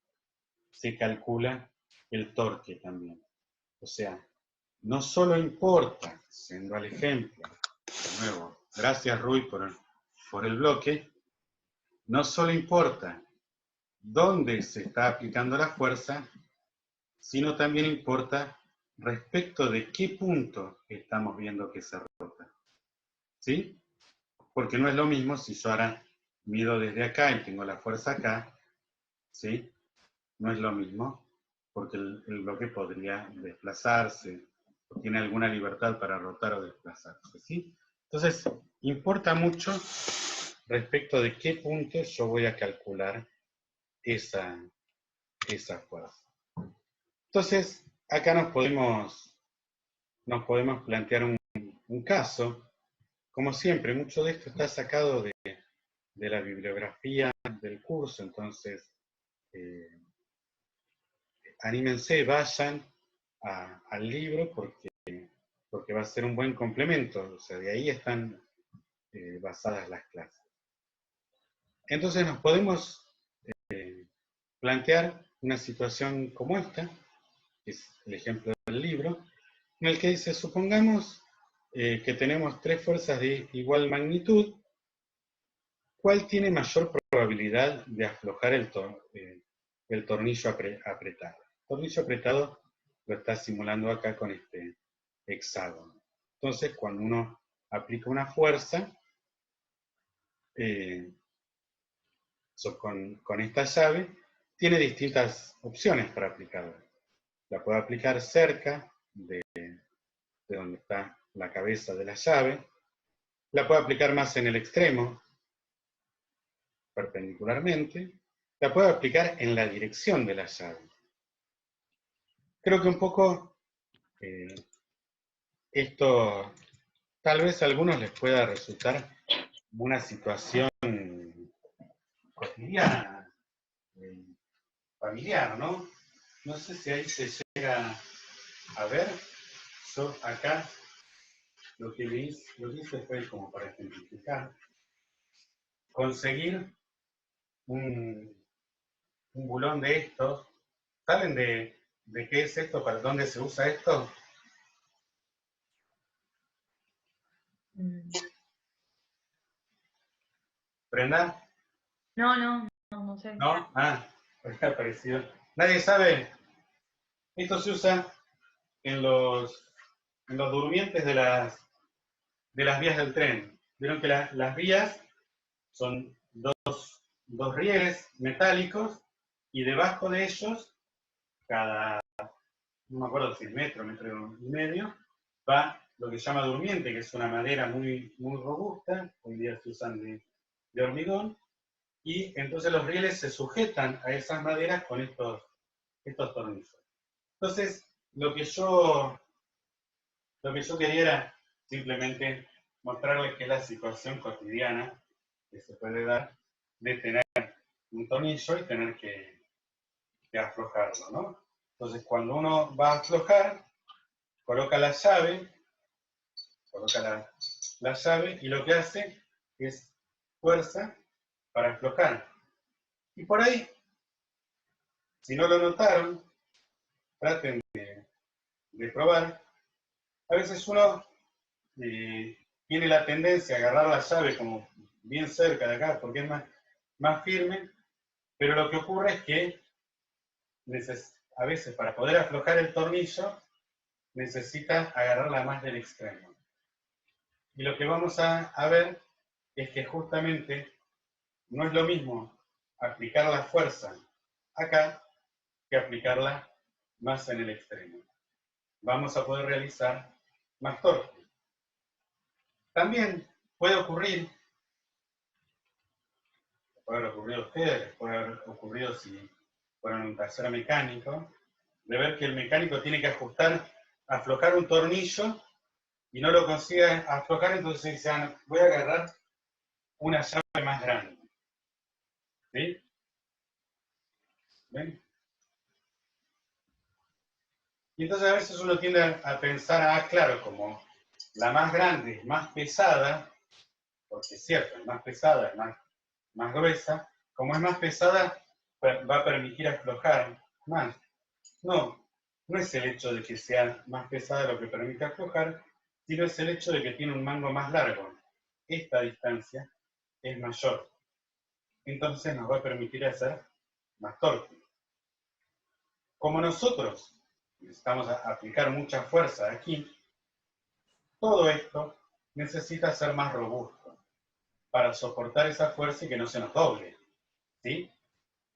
se calcula el torque también. O sea, no solo importa, siendo al ejemplo, de nuevo, gracias Rui por el bloque, no solo importa dónde se está aplicando la fuerza, sino también importa respecto de qué punto estamos viendo que se rota. ¿Sí? Porque no es lo mismo si yo ahora mido desde acá y tengo la fuerza acá, ¿sí? No es lo mismo, porque el bloque podría desplazarse, o tiene alguna libertad para rotar o desplazarse, ¿sí? Entonces, importa mucho respecto de qué punto yo voy a calcular esa fuerza. Entonces, acá nos podemos plantear un caso. Como siempre, mucho de esto está sacado de la bibliografía del curso, entonces anímense, vayan al libro porque va a ser un buen complemento, o sea, de ahí están basadas las clases. Entonces nos podemos plantear una situación como esta, que es el ejemplo del libro, en el que dice, supongamos que tenemos tres fuerzas de igual magnitud, ¿cuál tiene mayor probabilidad de aflojar el tornillo apretado? El tornillo apretado lo está simulando acá con este hexágono. Entonces, cuando uno aplica una fuerza, con esta llave, tiene distintas opciones para aplicarla. La puede aplicar cerca de donde está la cabeza de la llave, la puede aplicar más en el extremo, perpendicularmente, la puede aplicar en la dirección de la llave. Creo que un poco esto tal vez a algunos les pueda resultar una situación cotidiana, familiar, ¿no? No sé si ahí se llega a ver. Yo acá lo que hice fue como para ejemplificar, conseguir un bulón de estos. ¿Saben de qué es esto? ¿Para dónde se usa esto? ¿Brenda? No sé. ¿No? Ah, parecido. ¿Nadie sabe? Esto se usa en los durmientes de las vías del tren. Vieron que las vías son dos rieles metálicos y debajo de ellos, no me acuerdo si metro y medio, va lo que se llama durmiente, que es una madera muy, muy robusta, hoy día se usan de hormigón, y entonces los rieles se sujetan a esas maderas con estos tornillos. Entonces, lo que yo quería era simplemente mostrarles que es la situación cotidiana que se puede dar de tener un tornillo y tener que aflojarlo, ¿no? Entonces, cuando uno va a aflojar, coloca la llave y lo que hace es fuerza para aflojar. Y por ahí, si no lo notaron, traten de probar. A veces uno tiene la tendencia a agarrar la llave como bien cerca de acá, porque es más firme, pero lo que ocurre es que a veces para poder aflojar el tornillo, necesitas agarrarla más del extremo. Y lo que vamos a ver es que justamente no es lo mismo aplicar la fuerza acá que aplicarla más en el extremo. Vamos a poder realizar más torque. También puede ocurrir a ustedes, puede haber ocurrido si fueran un taller mecánico, de ver que el mecánico tiene que aflojar un tornillo y no lo consigue aflojar, entonces dice, voy a agarrar una llave más grande. ¿Sí? ¿Ven? Y entonces a veces uno tiende a pensar, claro, como la más grande es más pesada, porque es cierto, es más pesada, es más gruesa, como es más pesada, va a permitir aflojar más. No es el hecho de que sea más pesada lo que permite aflojar, sino es el hecho de que tiene un mango más largo. Esta distancia es mayor. Entonces nos va a permitir hacer más torque. Como nosotros necesitamos aplicar mucha fuerza aquí, todo esto necesita ser más robusto para soportar esa fuerza y que no se nos doble. ¿Sí?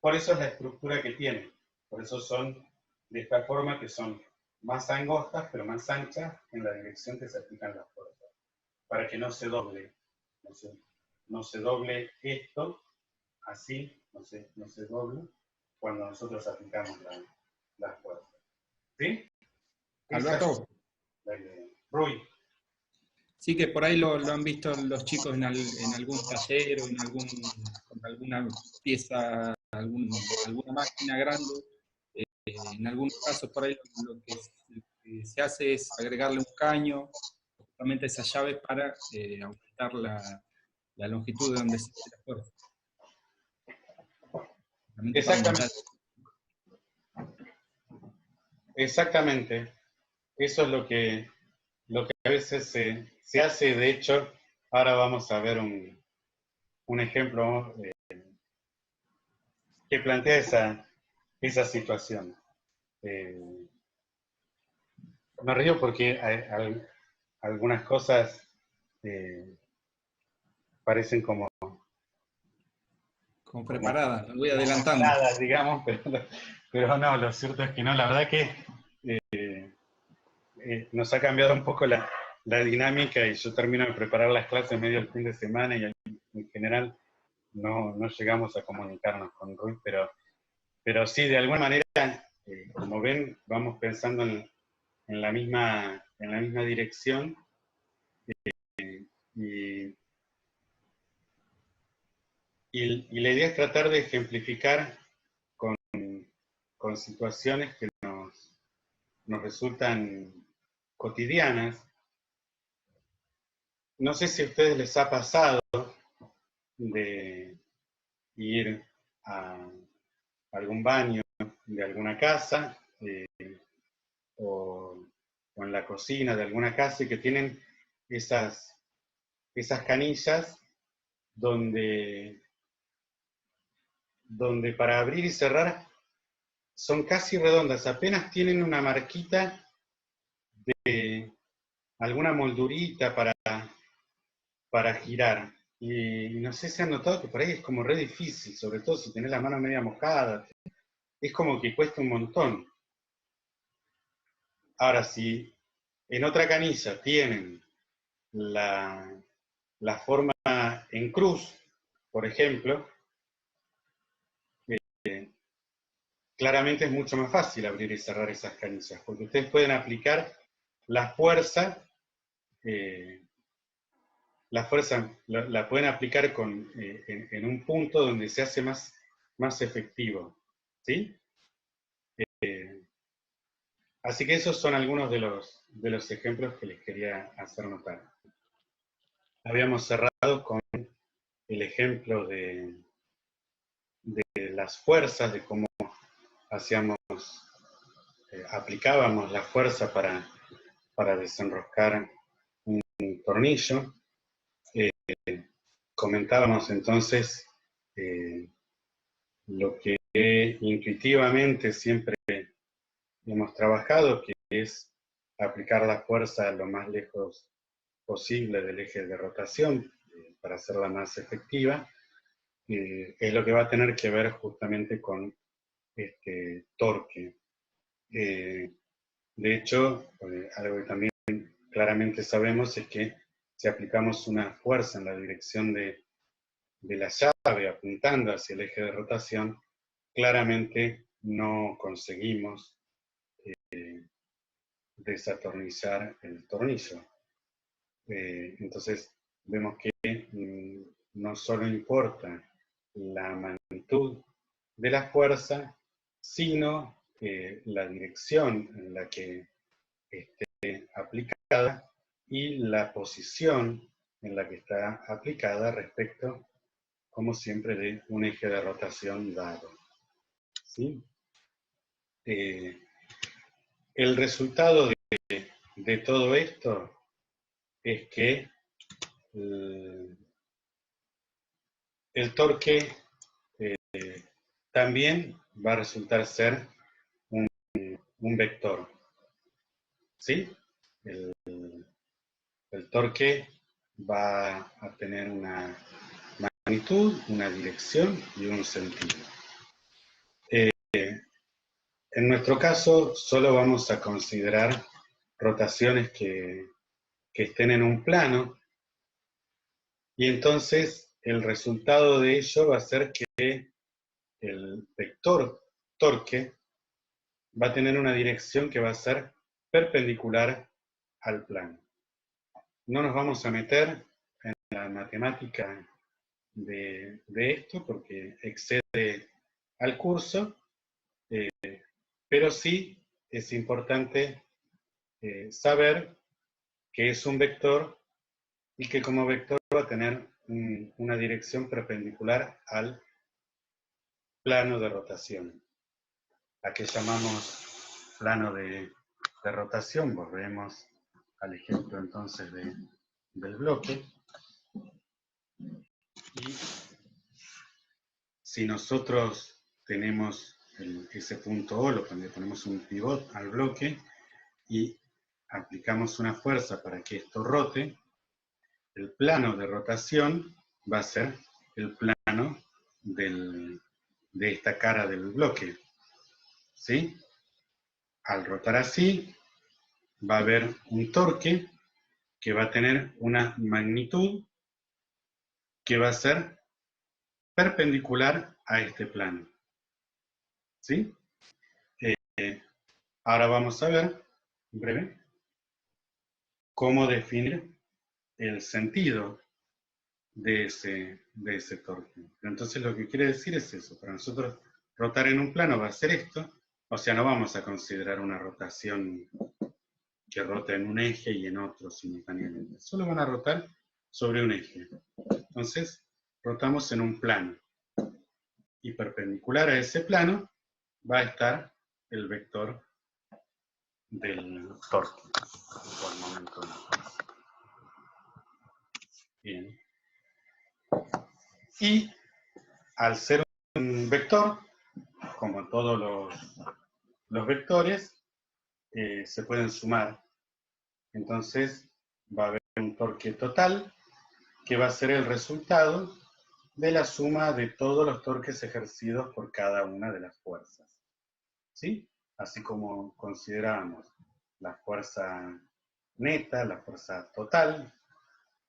Por eso es la estructura que tiene. Por eso son de esta forma, que son más angostas, pero más anchas en la dirección que se aplican las fuerzas. Para que no se doble. No se doble esto, así, no se doble cuando nosotros aplicamos las fuerzas. ¿Sí? Alberto, Rui. sí que por ahí lo han visto los chicos en algún taller o con alguna pieza, alguna máquina grande. En algunos casos por ahí lo que se hace es agregarle un caño, justamente esa llave para aumentar la longitud de donde se hace la fuerza. Exactamente. Eso es lo que a veces se hace. De hecho, ahora vamos a ver un ejemplo que plantea esa situación. Me río porque hay algunas cosas parecen como preparadas, me voy adelantando. Digamos, pero no, lo cierto es que no. La verdad que nos ha cambiado un poco la dinámica, y yo termino de preparar las clases medio el fin de semana y en general no llegamos a comunicarnos con Rui, pero sí, de alguna manera, como ven, vamos pensando en la misma dirección, y la idea es tratar de ejemplificar con situaciones que nos resultan cotidianas. No sé si a ustedes les ha pasado de ir a algún baño de alguna casa o en la cocina de alguna casa, y que tienen esas canillas donde para abrir y cerrar son casi redondas, apenas tienen una marquita de alguna moldurita para girar. Y no sé si han notado que por ahí es como re difícil, sobre todo si tenés la mano media mojada. Es como que cuesta un montón. Ahora, si en otra canilla tienen la forma en cruz, por ejemplo, claramente es mucho más fácil abrir y cerrar esas canillas, porque ustedes pueden aplicar la fuerza, la pueden aplicar en un punto donde se hace más efectivo, ¿sí? Así que esos son algunos de los ejemplos que les quería hacer notar. Habíamos cerrado con el ejemplo de las fuerzas, de cómo aplicábamos la fuerza para desenroscar un tornillo. Comentábamos entonces lo que intuitivamente siempre hemos trabajado, que es aplicar la fuerza lo más lejos posible del eje de rotación para hacerla más efectiva. Es lo que va a tener que ver justamente con este torque. De hecho, algo que también claramente sabemos es que si aplicamos una fuerza en la dirección de la llave apuntando hacia el eje de rotación, claramente no conseguimos desatornillar el tornillo. Entonces vemos que no solo importa la magnitud de la fuerza, sino la dirección en la que esté aplicada y la posición en la que está aplicada respecto, como siempre, de un eje de rotación dado. ¿Sí? El resultado de todo esto es que el torque también va a resultar ser un vector. ¿Sí? El torque va a tener una magnitud, una dirección y un sentido. En nuestro caso, solo vamos a considerar rotaciones que estén en un plano, y entonces el resultado de ello va a ser que el vector torque va a tener una dirección que va a ser perpendicular al plano. No nos vamos a meter en la matemática de esto porque excede al curso, pero sí es importante saber que es un vector y que como vector va a tener una dirección perpendicular al plano de rotación. ¿A qué llamamos plano de rotación? Volvemos al ejemplo entonces del bloque. Y si nosotros tenemos ese punto O, lo ponemos un pivot al bloque y aplicamos una fuerza para que esto rote, el plano de rotación va a ser el plano de esta cara del bloque. ¿Sí? Al rotar así, va a haber un torque que va a tener una magnitud que va a ser perpendicular a este plano. ¿Sí? Ahora vamos a ver, en breve, cómo definir el sentido de ese torque. Entonces lo que quiere decir es eso. Para nosotros rotar en un plano va a ser esto. O sea, no vamos a considerar una rotación que rota en un eje y en otro simultáneamente. Solo van a rotar sobre un eje. Entonces, rotamos en un plano. Y perpendicular a ese plano va a estar el vector del torque. Por el momento no. Bien. Y al ser un vector, como todos los vectores, se pueden sumar. Entonces va a haber un torque total que va a ser el resultado de la suma de todos los torques ejercidos por cada una de las fuerzas. ¿Sí? Así como consideramos la fuerza neta, la fuerza total,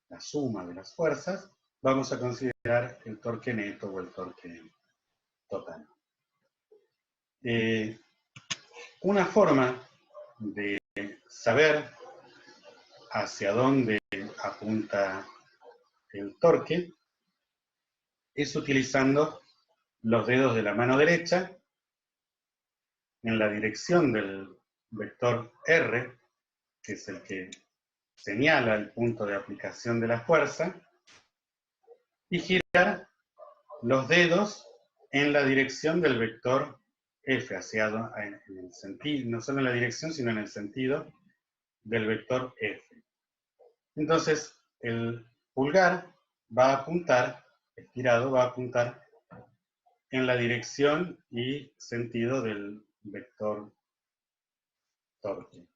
la suma de las fuerzas, vamos a considerar el torque neto o el torque total. Una forma de saber hacia dónde apunta el torque es utilizando los dedos de la mano derecha en la dirección vector R, que es el que señala el punto de aplicación de la fuerza, y girar los dedos en la dirección del vector F, en el sentido, no solo en la dirección, sino en el sentido del vector F. Entonces, el pulgar va a apuntar, estirado, va a apuntar en la dirección y sentido del vector torque.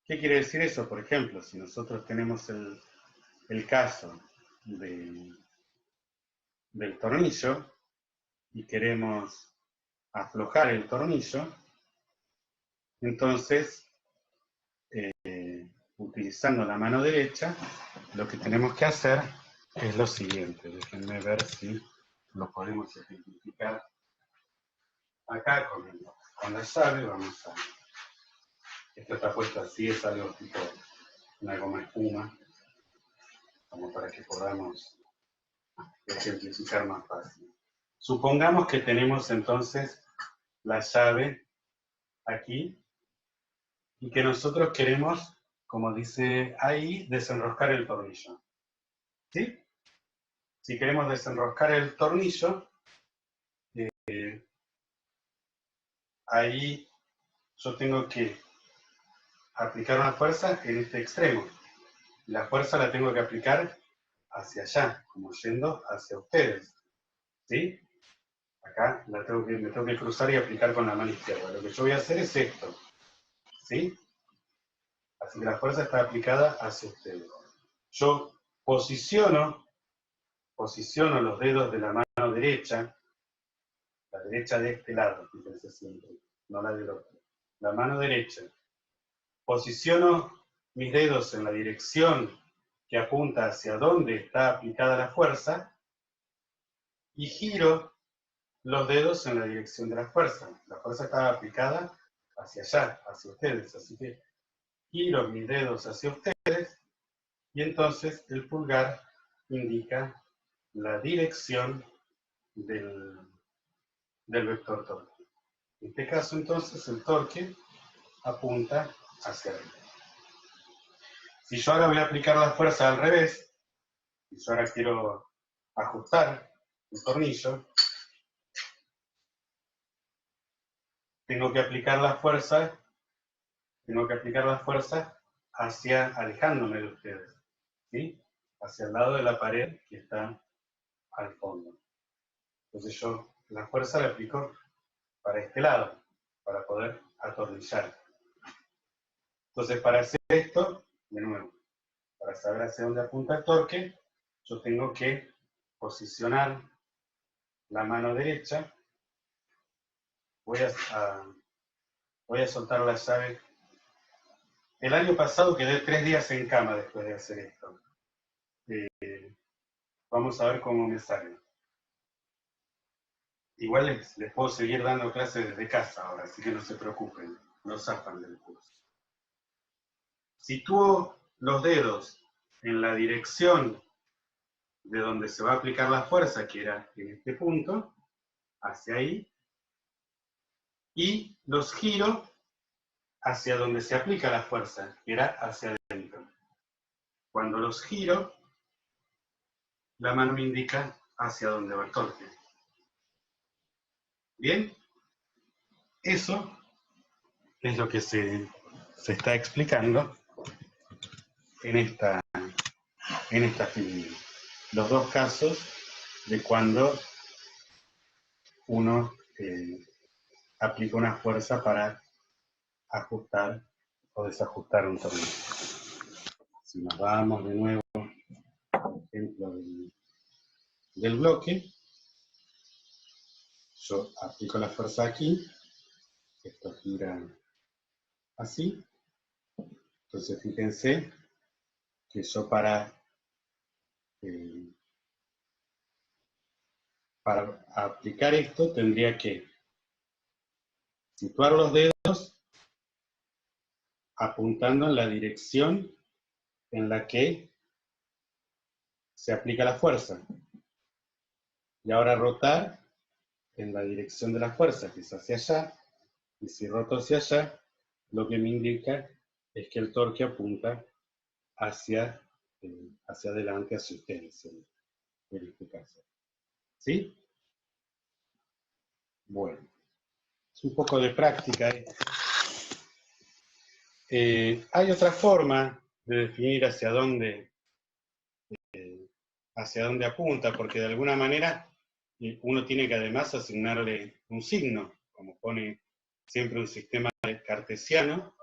¿Qué quiere decir eso? Por ejemplo, si nosotros tenemos el caso del tornillo y queremos aflojar el tornillo, entonces, utilizando la mano derecha, lo que tenemos que hacer es lo siguiente. Déjenme ver si lo podemos ejemplificar acá con la llave. Vamos a... Esto está puesto así, es algo tipo una goma espuma, como para que podamos ejemplificar más fácil. Supongamos que tenemos entonces la llave aquí y que nosotros queremos, como dice ahí, desenroscar el tornillo. ¿Sí? Si queremos desenroscar el tornillo, ahí yo tengo que aplicar una fuerza en este extremo. La fuerza la tengo que aplicar hacia allá, como yendo hacia ustedes. ¿Sí? Acá me tengo que cruzar y aplicar con la mano izquierda. Lo que yo voy a hacer es esto. ¿Sí? Así que la fuerza está aplicada hacia ustedes. Yo posiciono los dedos de la mano derecha, la derecha de este lado, fíjense siempre, no la del otro. La mano derecha. Posiciono mis dedos en la dirección que apunta hacia donde está aplicada la fuerza y giro los dedos en la dirección de la fuerza. La fuerza está aplicada hacia allá, hacia ustedes, así que giro mis dedos hacia ustedes y entonces el pulgar indica la dirección del vector torque. En este caso entonces el torque apunta hacia arriba. Si yo ahora voy a aplicar la fuerza al revés, si yo ahora quiero ajustar el tornillo, tengo que aplicar la fuerza hacia, alejándome de ustedes, ¿sí? Hacia el lado de la pared que está al fondo. Entonces yo la fuerza la aplico para este lado, para poder atornillar. Entonces para hacer esto, de nuevo, para saber hacia dónde apunta el torque, yo tengo que posicionar la mano derecha. Voy a soltar la llave. El año pasado quedé 3 días en cama después de hacer esto. Vamos a ver cómo me sale. Igual les puedo seguir dando clases desde casa ahora, así que no se preocupen, no zafan del curso. Sitúo los dedos en la dirección de donde se va a aplicar la fuerza, que era en este punto, hacia ahí, y los giro hacia donde se aplica la fuerza, que era hacia adentro. Cuando los giro, la mano me indica hacia donde va el torque. ¿Bien? Eso es lo que se está explicando en esta figura. Los dos casos de cuando uno aplica una fuerza para ajustar o desajustar un tornillo. Si nos vamos de nuevo al ejemplo del bloque, yo aplico la fuerza aquí, esto gira así, entonces fíjense que yo para aplicar esto tendría que situar los dedos apuntando en la dirección en la que se aplica la fuerza. Y ahora rotar en la dirección de la fuerza, que es hacia allá, Y si roto hacia allá, lo que me indica es que el torque apunta hacia adelante, hacia ustedes, en este caso. ¿Sí? Bueno, es un poco de práctica. Hay otra forma de definir hacia dónde apunta, porque de alguna manera uno tiene que además asignarle un signo, como pone siempre un sistema cartesiano,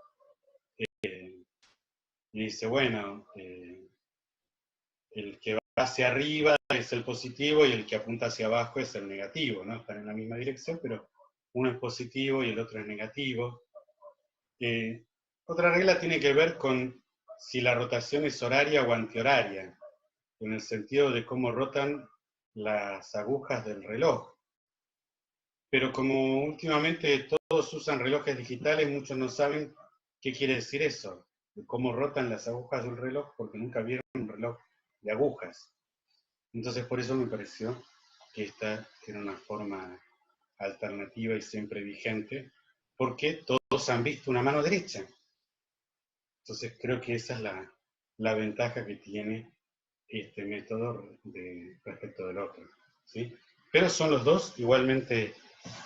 y dice, bueno, el que va hacia arriba es el positivo y el que apunta hacia abajo es el negativo, ¿no? Están en la misma dirección, pero uno es positivo y el otro es negativo. Otra regla tiene que ver con si la rotación es horaria o antihoraria, en el sentido de cómo rotan las agujas del reloj. Pero como últimamente todos usan relojes digitales, muchos no saben qué quiere decir eso, de cómo rotan las agujas de un reloj, porque nunca vieron un reloj de agujas. Entonces por eso me pareció que esta era una forma alternativa y siempre vigente, porque todos han visto una mano derecha. Entonces creo que esa es la ventaja que tiene este método respecto del otro, ¿sí? Pero son los dos igualmente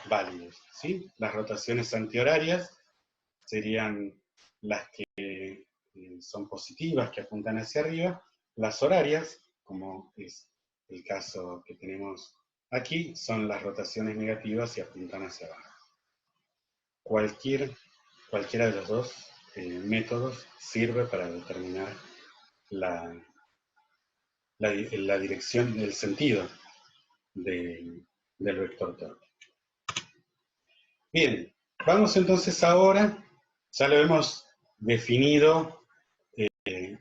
válidos, ¿sí? Las rotaciones antihorarias serían las que son positivas, que apuntan hacia arriba. Las horarias, como es el caso que tenemos aquí, son las rotaciones negativas y apuntan hacia abajo. Cualquiera de los dos métodos sirve para determinar la dirección, el sentido del vector torque. Bien, vamos entonces ahora, ya lo hemos definido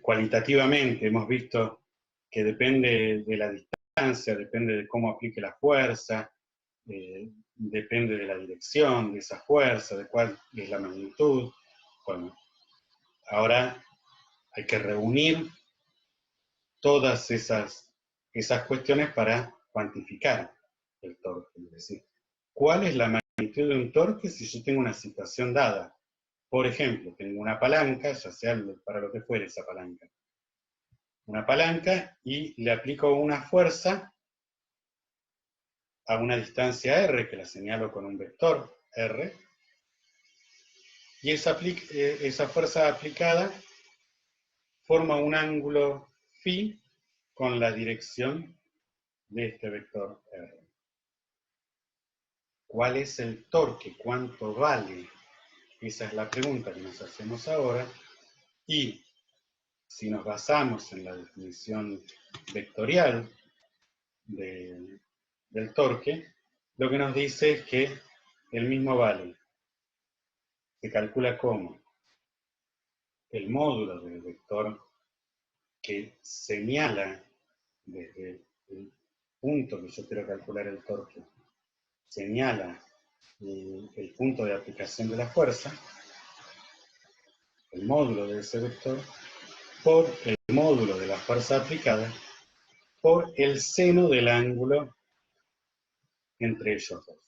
cualitativamente, hemos visto que depende de la distancia, depende de cómo aplique la fuerza, depende de la dirección de esa fuerza, de cuál es la magnitud. Bueno, ahora hay que reunir todas esas cuestiones para cuantificar el torque. Es decir, ¿cuál es la magnitud de un torque si yo tengo una situación dada? Por ejemplo, tengo una palanca, ya sea para lo que fuere esa palanca. Una palanca y le aplico una fuerza a una distancia r, que la señalo con un vector r, y esa fuerza aplicada forma un ángulo φ con la dirección de este vector r. ¿Cuál es el torque? ¿Cuánto vale? Esa es la pregunta que nos hacemos ahora. Y si nos basamos en la definición vectorial del torque, lo que nos dice es que el mismo vale. Se calcula como el módulo del vector que señala desde el punto que yo quiero calcular el torque, señala el punto de aplicación de la fuerza, el módulo de ese vector, por el módulo de la fuerza aplicada, por el seno del ángulo entre ellos dos.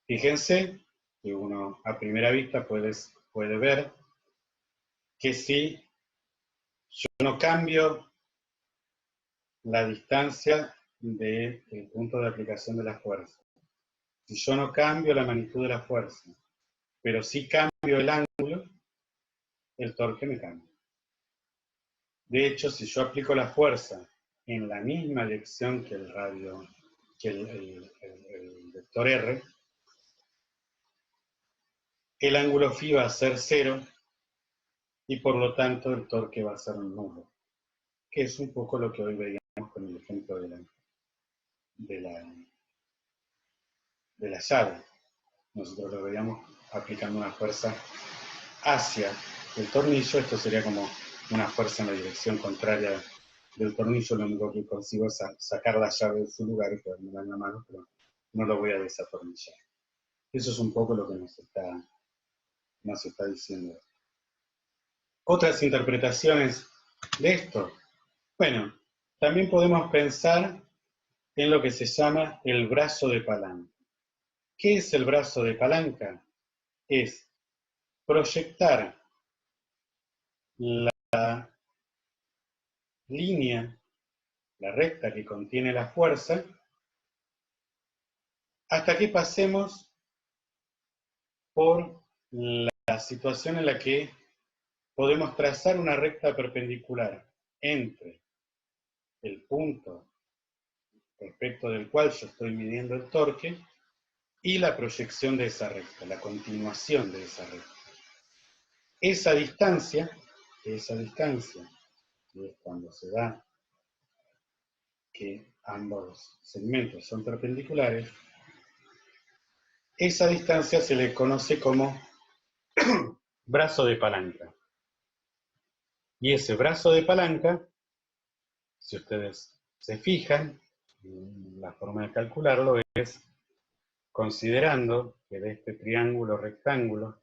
Fíjense que uno a primera vista puede ver que si yo no cambio la distancia del punto de aplicación de la fuerza, si yo no cambio la magnitud de la fuerza, pero sí cambio el ángulo, el torque me cambia. De hecho, si yo aplico la fuerza en la misma dirección que el vector R, el ángulo φ va a ser 0 y por lo tanto el torque va a ser nulo, que es un poco lo que hoy veíamos con el ejemplo de la llave. Nosotros lo veíamos aplicando una fuerza hacia el tornillo, esto sería como una fuerza en la dirección contraria del tornillo, lo único que consigo es sacar la llave de su lugar y ponerla en la mano, pero no lo voy a desatornillar. Eso es un poco lo que nos está diciendo. Otras interpretaciones de esto. Bueno, también podemos pensar en lo que se llama el brazo de palanca. ¿Qué es el brazo de palanca? Es proyectar la línea, la recta que contiene la fuerza, hasta que pasemos por la situación en la que podemos trazar una recta perpendicular entre el punto respecto del cual yo estoy midiendo el torque y la proyección de esa recta, la continuación de esa recta. Esa distancia, que es cuando se da que ambos segmentos son perpendiculares, esa distancia se le conoce como brazo de palanca. Y ese brazo de palanca, si ustedes se fijan, la forma de calcularlo es considerando que de este triángulo rectángulo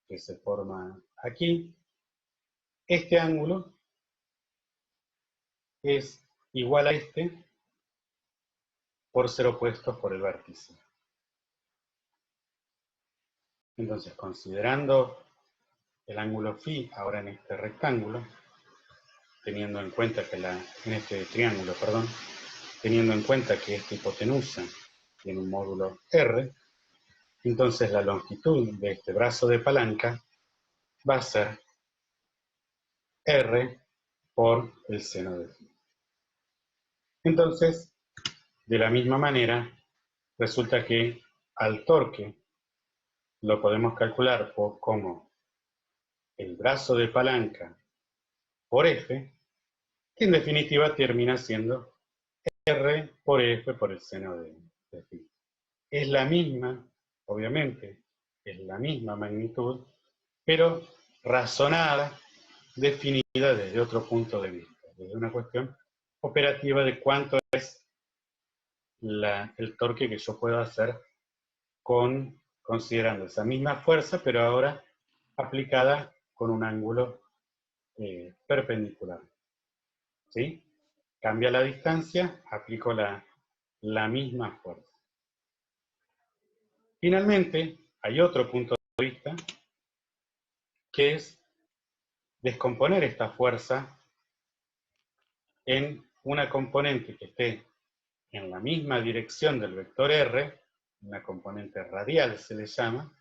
que se forma aquí, este ángulo es igual a este por ser opuestos por el vértice. Entonces, considerando el ángulo φ ahora en este rectángulo, teniendo en cuenta que en este triángulo, perdón, teniendo en cuenta que esta hipotenusa tiene un módulo R, entonces la longitud de este brazo de palanca va a ser R por el seno de φ. Entonces, de la misma manera, resulta que al torque lo podemos calcular como el brazo de palanca por F, que en definitiva termina siendo R por F por el seno de φ. Es la misma, obviamente, es la misma magnitud, pero razonada, definida desde otro punto de vista, desde una cuestión operativa de cuánto es el torque que yo puedo hacer considerando esa misma fuerza, pero ahora aplicada con un ángulo perpendicular. ¿Sí? Cambia la distancia, aplico la misma fuerza. Finalmente, hay otro punto de vista, que es descomponer esta fuerza en una componente que esté en la misma dirección del vector R, una componente radial se le llama,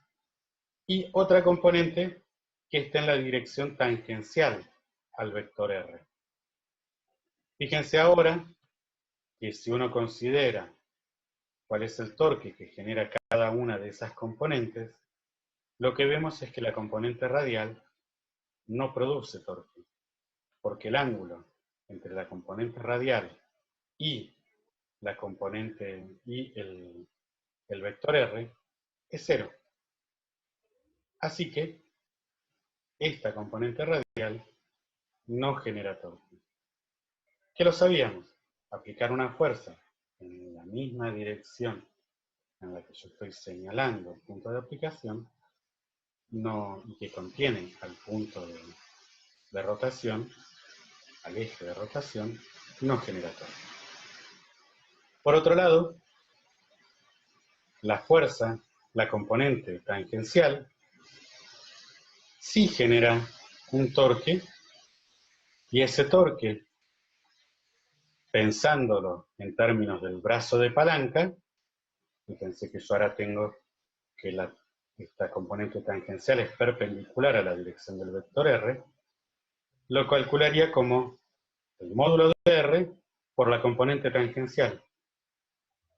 y otra componente que esté en la dirección tangencial al vector R. Fíjense ahora que si uno considera cuál es el torque que genera cada una de esas componentes, lo que vemos es que la componente radial no produce torque, porque el ángulo entre la componente radial y la componente y el vector R es cero. Así que esta componente radial no genera torque. ¿Qué lo sabíamos? Aplicar una fuerza en la misma dirección en la que yo estoy señalando el punto de aplicación y que contiene al punto de rotación, al eje de rotación, no genera torque. Por otro lado, la fuerza, la componente tangencial, sí genera un torque, y ese torque, pensándolo en términos del brazo de palanca, fíjense que yo ahora tengo que esta componente tangencial es perpendicular a la dirección del vector R, lo calcularía como el módulo de R por la componente tangencial,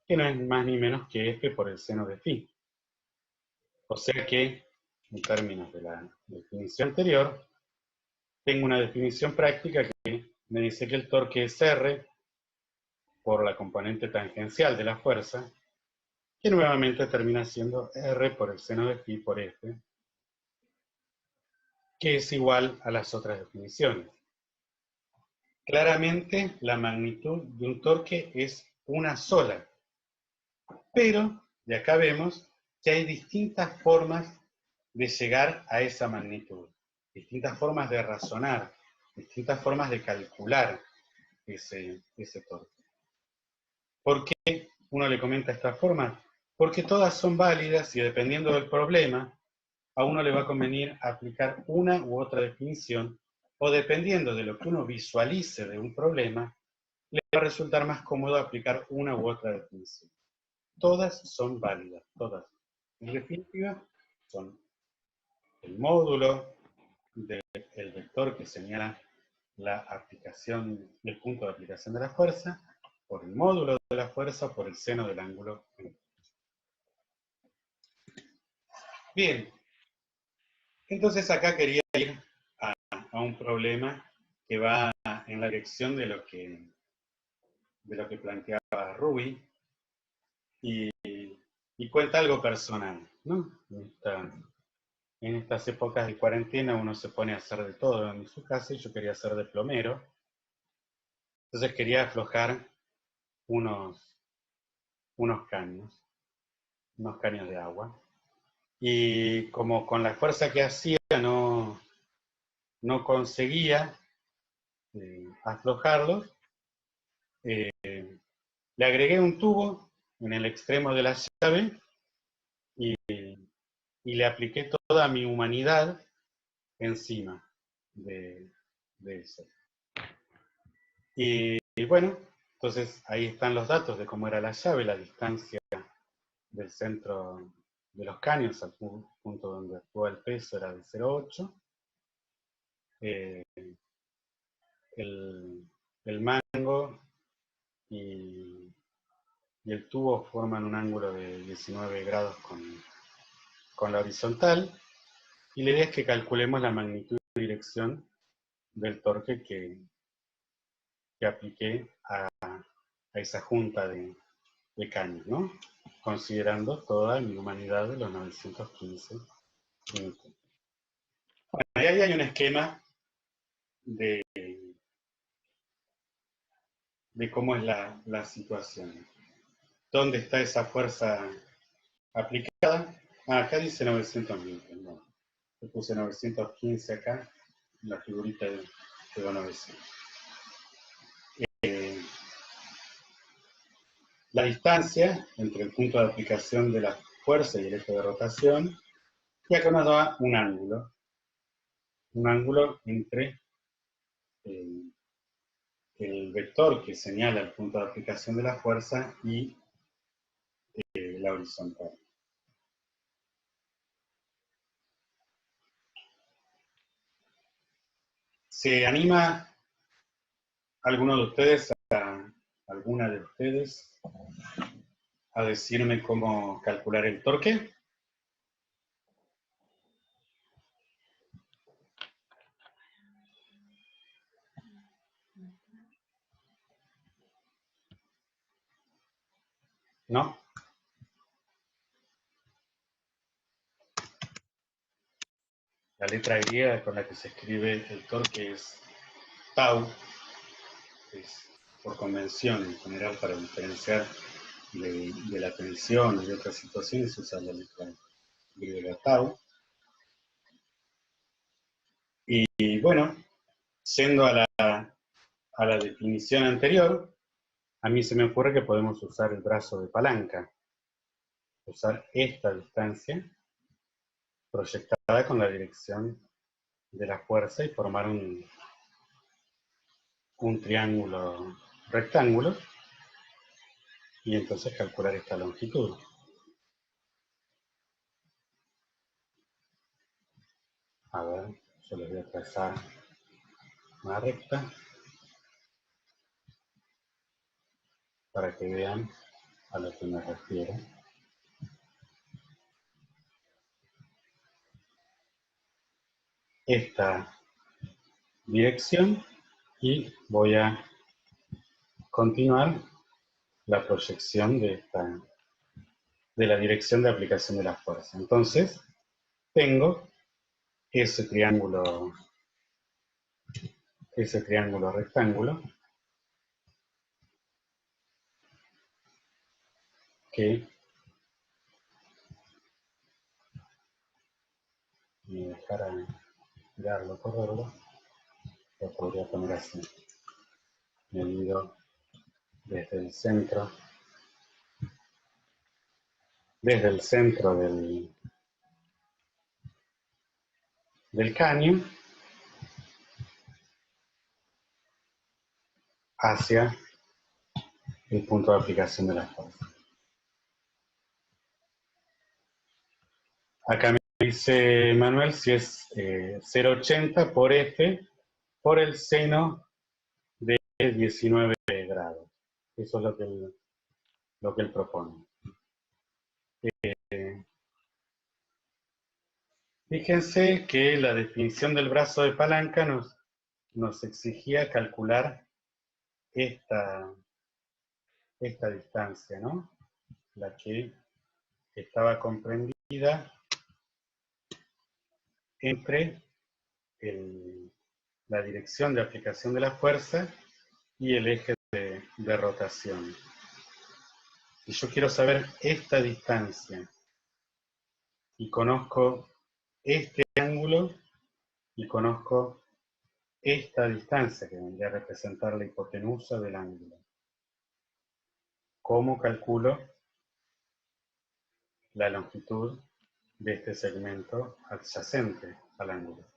que no es más ni menos que F por el seno de φ. O sea que, en términos de la definición anterior, tengo una definición práctica que me dice que el torque es R por la componente tangencial de la fuerza, que nuevamente termina siendo R por el seno de φ por F, que es igual a las otras definiciones. Claramente, la magnitud de un torque es una sola, pero de acá vemos que hay distintas formas de llegar a esa magnitud, distintas formas de razonar, distintas formas de calcular ese torque. ¿Por qué uno le comenta esta forma? porque todas son válidas y dependiendo del problema, a uno le va a convenir aplicar una u otra definición, o dependiendo de lo que uno visualice de un problema, le va a resultar más cómodo aplicar una u otra definición. Todas son válidas, todas. En definitiva, son el módulo del vector que señala la aplicación, el punto de aplicación de la fuerza, por el módulo de la fuerza o por el seno del ángulo. Bien, entonces acá quería ir a un problema que va en la dirección de lo que planteaba Ruby y cuenta algo personal, ¿no? En estas épocas de cuarentena uno se pone a hacer de todo en su casa y yo quería hacer de plomero. Entonces quería aflojar unos caños de agua. Y como con la fuerza que hacía no conseguía aflojarlos, le agregué un tubo en el extremo de la llave y le apliqué toda mi humanidad encima de eso. Y bueno, entonces ahí están los datos de cómo era la llave, la distancia del centro de los caños al punto donde actúa el peso era de 0,8. El mango y el tubo forman un ángulo de 19 grados con la horizontal, y la idea es que calculemos la magnitud y dirección del torque que apliqué a esa junta de caños, ¿no? Considerando toda mi humanidad de los 915 minutos. Bueno, y ahí hay un esquema de cómo es la situación. ¿Dónde está esa fuerza aplicada? Acá dice 920, no. Yo puse 915 acá, la figurita de 900. La distancia entre el punto de aplicación de la fuerza y el eje de rotación, y acá nos da un ángulo entre el vector que señala el punto de aplicación de la fuerza y la horizontal. ¿Se anima alguna de ustedes a decirme cómo calcular el torque? ¿No? La letra griega con la que se escribe el torque es tau, es por convención en general para diferenciar de la tensión y de otras situaciones se usa la letra griega tau. Y bueno, yendo a la definición anterior, a mí se me ocurre que podemos usar el brazo de palanca, usar esta distancia proyectada con la dirección de la fuerza y formar un triángulo rectángulo, y entonces calcular esta longitud. A ver, yo les voy a trazar una recta para que vean a lo que me refiero. Esta dirección, y voy a continuar la proyección de la dirección de aplicación de la fuerza. Entonces, tengo ese triángulo rectángulo que me dejara girarlo, correrlo, lo podría poner así, medido desde el centro desde el centro del caño hacia el punto de aplicación de la fuerza. Acá me dice Manuel si es 0,80 por F por el seno de 19 grados. Eso es lo que él propone. Fíjense que la definición del brazo de palanca nos exigía calcular esta distancia, ¿no? La que estaba comprendida entre la dirección de aplicación de la fuerza y el eje de rotación. Si yo quiero saber esta distancia y conozco este ángulo y conozco esta distancia que vendría a representar la hipotenusa del ángulo, ¿cómo calculo la longitud de este segmento adyacente al ángulo?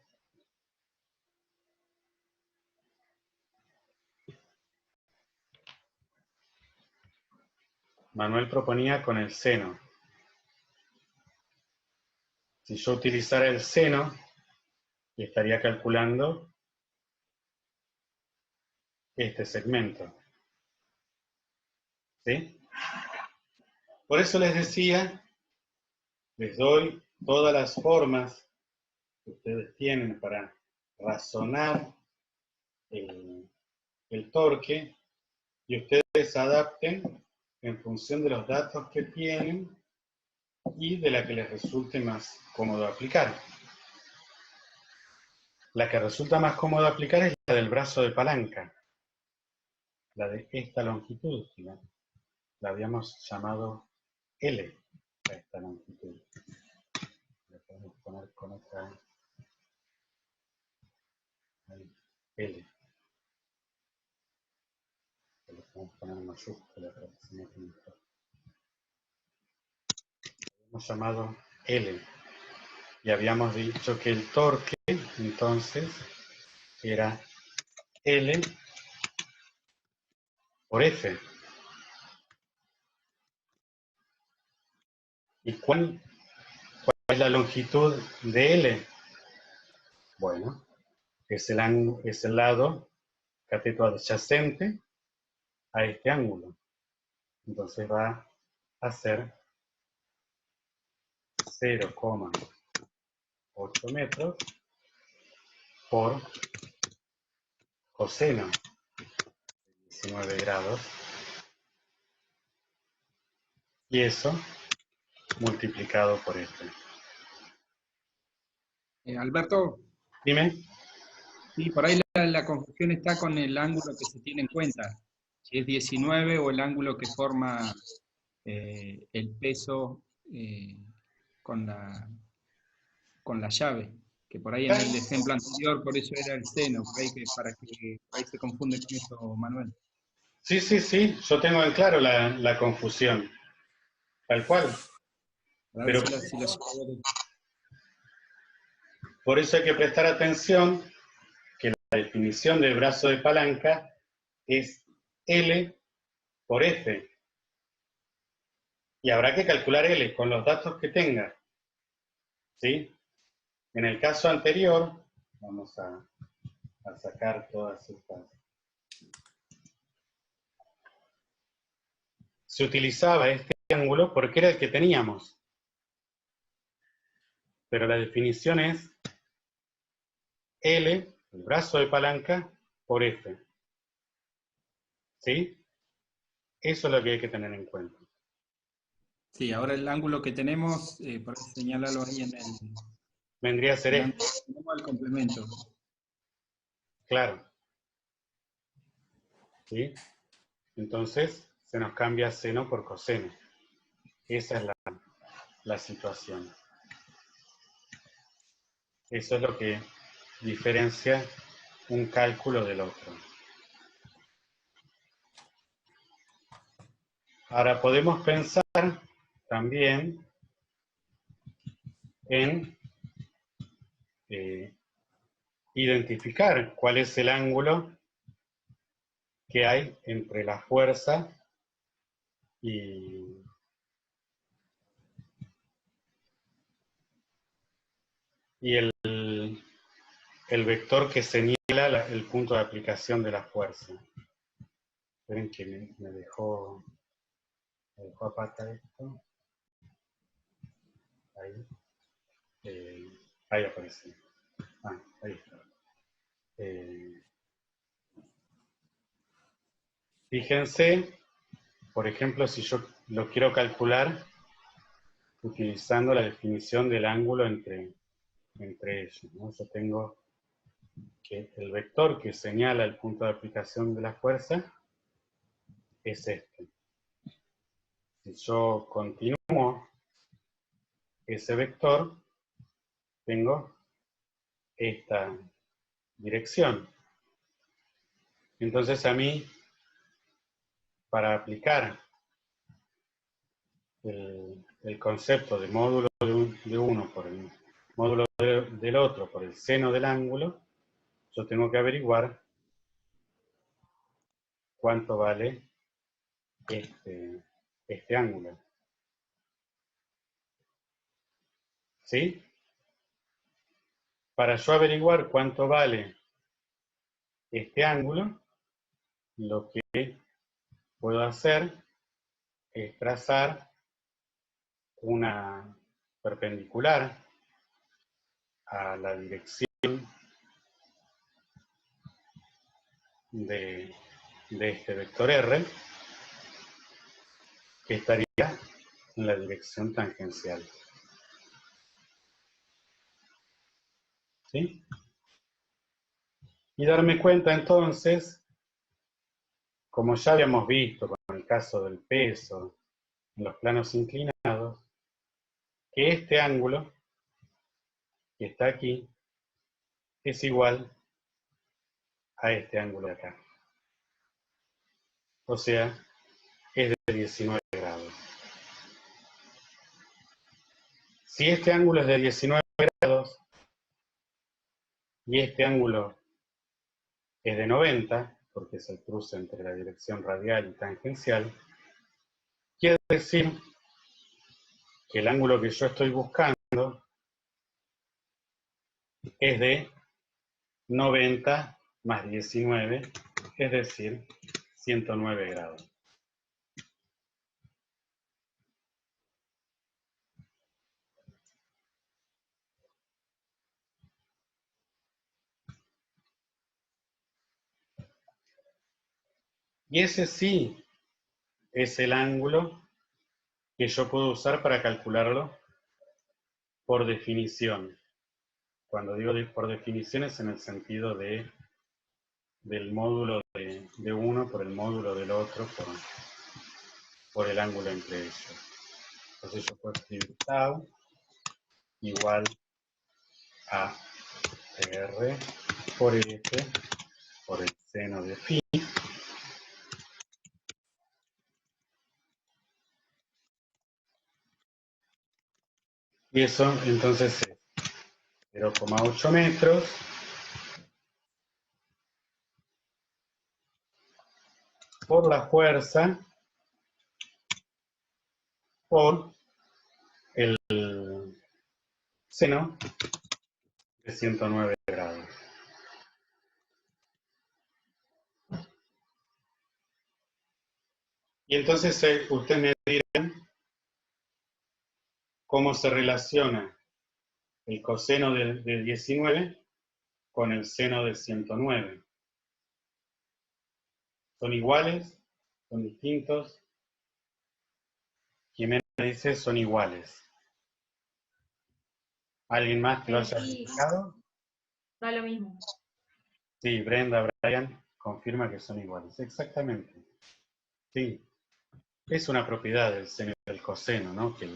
Manuel proponía con el seno. Si yo utilizara el seno, estaría calculando este segmento. ¿Sí? Por eso les decía, les doy todas las formas que ustedes tienen para razonar el torque y ustedes adapten en función de los datos que tienen y de la que les resulte más cómodo aplicar. La que resulta más cómodo aplicar es la del brazo de palanca, la de esta longitud, ¿no? La habíamos llamado L, a esta longitud. La podemos poner con otra L. Le podemos poner en mayúscula para que se note mejor. La habíamos llamado L. Y habíamos dicho que el torque, entonces, era L por F. ¿Y cuál es la longitud de L? Bueno, es el lado cateto adyacente a este ángulo. Entonces va a ser 0,8 metros por coseno de 19 grados. Y eso multiplicado por este. Alberto, Dime. sí, por ahí la confusión está con el ángulo que se tiene en cuenta. Si es 19 o el ángulo que forma el peso con la llave. Que por ahí en el ejemplo anterior, por eso era el seno, por ahí por ahí se confunde con eso, Manuel. Sí, yo tengo en claro la confusión, tal cual. Pero por eso hay que prestar atención que la definición del brazo de palanca es L por F. Y habrá que calcular L con los datos que tenga. ¿Sí? En el caso anterior, vamos a sacar todas estas. Se utilizaba este ángulo porque era el que teníamos. Pero la definición es L, el brazo de palanca, por F. ¿Sí? Eso es lo que hay que tener en cuenta. Sí, ahora el ángulo que tenemos, por señalarlo ahí en el... Vendría a ser este. Tenemos el complemento. Claro. ¿Sí? Entonces, se nos cambia seno por coseno. Esa es la situación. Eso es lo que diferencia un cálculo del otro. Ahora podemos pensar también en identificar cuál es el ángulo que hay entre la fuerza y el vector que señala el punto de aplicación de la fuerza. Esperen que me dejó a pata esto. Ahí. Ahí aparece. Ahí está. Fíjense, por ejemplo, si yo lo quiero calcular utilizando la definición del ángulo entre ellos, ¿no? Yo tengo que el vector que señala el punto de aplicación de la fuerza es este. Si yo continúo ese vector, tengo esta dirección. Entonces a mí, para aplicar el concepto de módulo de uno por el módulo del otro por el seno del ángulo, yo tengo que averiguar cuánto vale este ángulo. ¿Sí? Para yo averiguar cuánto vale este ángulo, lo que puedo hacer es trazar una perpendicular a la dirección de este vector R, que estaría en la dirección tangencial. ¿Sí? Y darme cuenta entonces, como ya habíamos visto con el caso del peso en los planos inclinados, que este ángulo que está aquí es igual a este ángulo de acá. O sea, es de 19 grados. Si este ángulo es de 19 grados y este ángulo es de 90, porque es el cruce entre la dirección radial y tangencial, quiere decir que el ángulo que yo estoy buscando es de 90 más 19, es decir, 109 grados. Y ese sí es el ángulo que yo puedo usar para calcularlo por definición. Cuando digo por definición es en el sentido del módulo de uno por el módulo del otro por el ángulo entre ellos. Entonces yo puedo escribir tau igual a R por F por el seno de phi. Y eso entonces es 0,8 metros por la fuerza por el seno de 109 grados. Y entonces usted me dirá cómo se relaciona el coseno de 19 con el seno de 109. ¿Son iguales? ¿Son distintos? Jimena dice son iguales. ¿Alguien más que lo haya explicado? Da lo mismo. Sí, Brenda, Brian, confirma que son iguales. Exactamente. Sí. Es una propiedad del seno y del coseno, ¿no? Que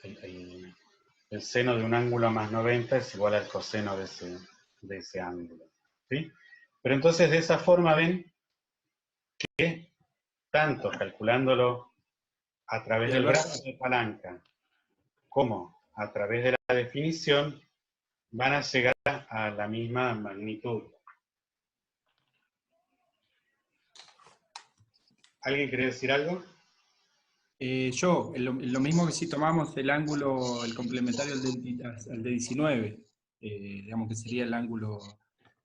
el seno de un ángulo más 90 es igual al coseno de ese ángulo. ¿Sí? Pero entonces de esa forma ven que tanto calculándolo a través del brazo de palanca como a través de la definición van a llegar a la misma magnitud. ¿Alguien quiere decir algo? Lo mismo que si tomamos el ángulo, el complementario al de 19, digamos que sería el ángulo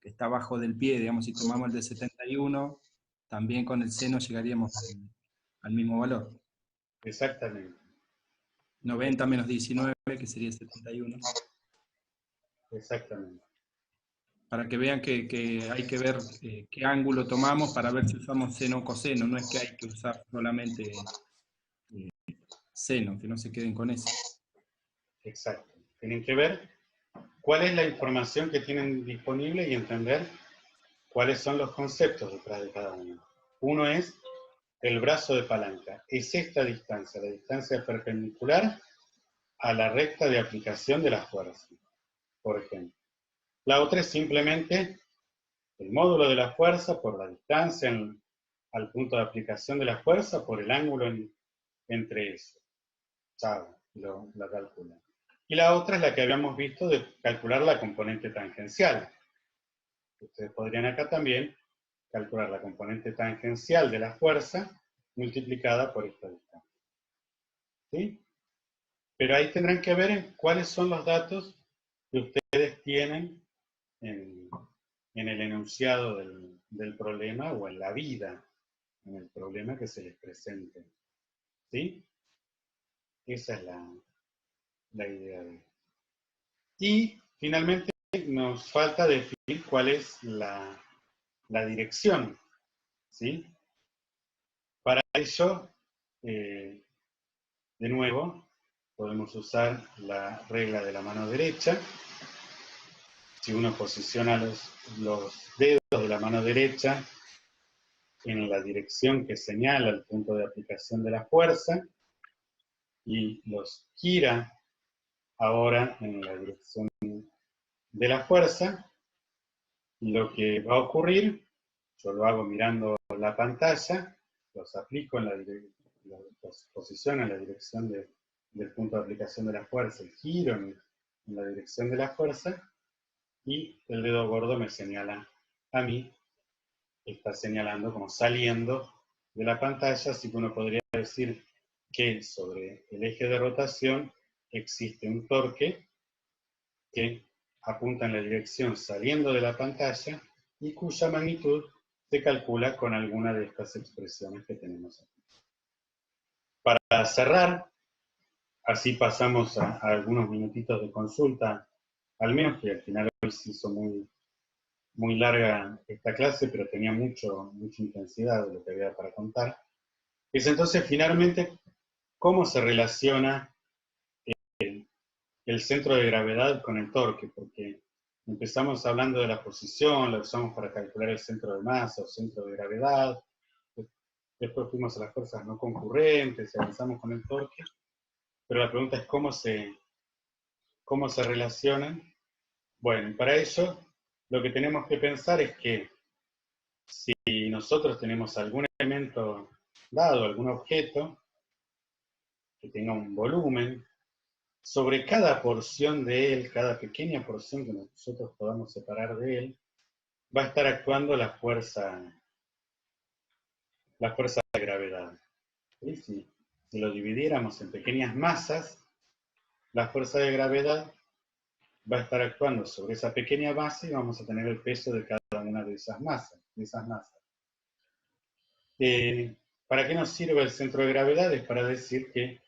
que está abajo del pie, digamos, si tomamos el de 71, también con el seno llegaríamos al mismo valor. Exactamente. 90 menos 19, que sería 71. Exactamente. Para que vean que hay que ver qué ángulo tomamos para ver si usamos seno o coseno, no es que hay que usar solamente seno, que no se queden con eso. Exacto. Tienen que ver cuál es la información que tienen disponible y entender cuáles son los conceptos detrás de cada uno. Uno es el brazo de palanca. Es esta distancia, la distancia perpendicular a la recta de aplicación de la fuerza, por ejemplo. La otra es simplemente el módulo de la fuerza por la distancia al punto de aplicación de la fuerza por el ángulo entre eso. Chao, la calculan. Y la otra es la que habíamos visto de calcular la componente tangencial. Ustedes podrían acá también calcular la componente tangencial de la fuerza multiplicada por esta distancia. ¿Sí? Pero ahí tendrán que ver en cuáles son los datos que ustedes tienen en el enunciado del problema o en la vida, en el problema que se les presente. ¿Sí? Esa es la idea de esto. Y finalmente nos falta definir cuál es la dirección. ¿Sí? Para ello, de nuevo, podemos usar la regla de la mano derecha. Si uno posiciona los dedos de la mano derecha en la dirección que señala el punto de aplicación de la fuerza y los gira ahora en la dirección de la fuerza, lo que va a ocurrir, yo lo hago mirando la pantalla, los aplico los posiciono en la dirección del punto de aplicación de la fuerza, y giro en la dirección de la fuerza, y el dedo gordo me señala a mí, está señalando como saliendo de la pantalla, así que uno podría decir que sobre el eje de rotación existe un torque que apunta en la dirección saliendo de la pantalla y cuya magnitud se calcula con alguna de estas expresiones que tenemos aquí. Para cerrar, así pasamos a algunos minutitos de consulta, al menos que al final hoy se hizo muy larga esta clase, pero tenía mucha intensidad de lo que había para contar. Es entonces finalmente cómo se relaciona el centro de gravedad con el torque, porque empezamos hablando de la posición, la usamos para calcular el centro de masa o centro de gravedad, después fuimos a las fuerzas no concurrentes y avanzamos con el torque, pero la pregunta es cómo se relacionan. Bueno, y para ello lo que tenemos que pensar es que si nosotros tenemos algún elemento dado, algún objeto que tenga un volumen, sobre cada porción de él, cada pequeña porción que nosotros podamos separar de él, va a estar actuando la fuerza de gravedad. ¿Sí? Si lo dividiéramos en pequeñas masas, la fuerza de gravedad va a estar actuando sobre esa pequeña base y vamos a tener el peso de cada una de esas masas. ¿Para qué nos sirve el centro de gravedad? Es para decir que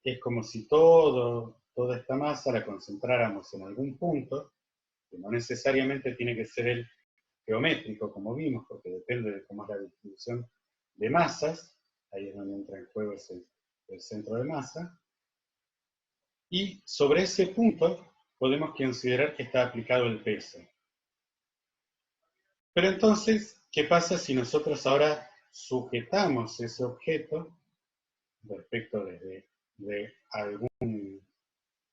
es como si toda esta masa la concentráramos en algún punto, que no necesariamente tiene que ser el geométrico, como vimos, porque depende de cómo es la distribución de masas, ahí es donde entra en juego el centro de masa, y sobre ese punto podemos considerar que está aplicado el peso. Pero entonces, ¿qué pasa si nosotros ahora sujetamos ese objeto respecto de algún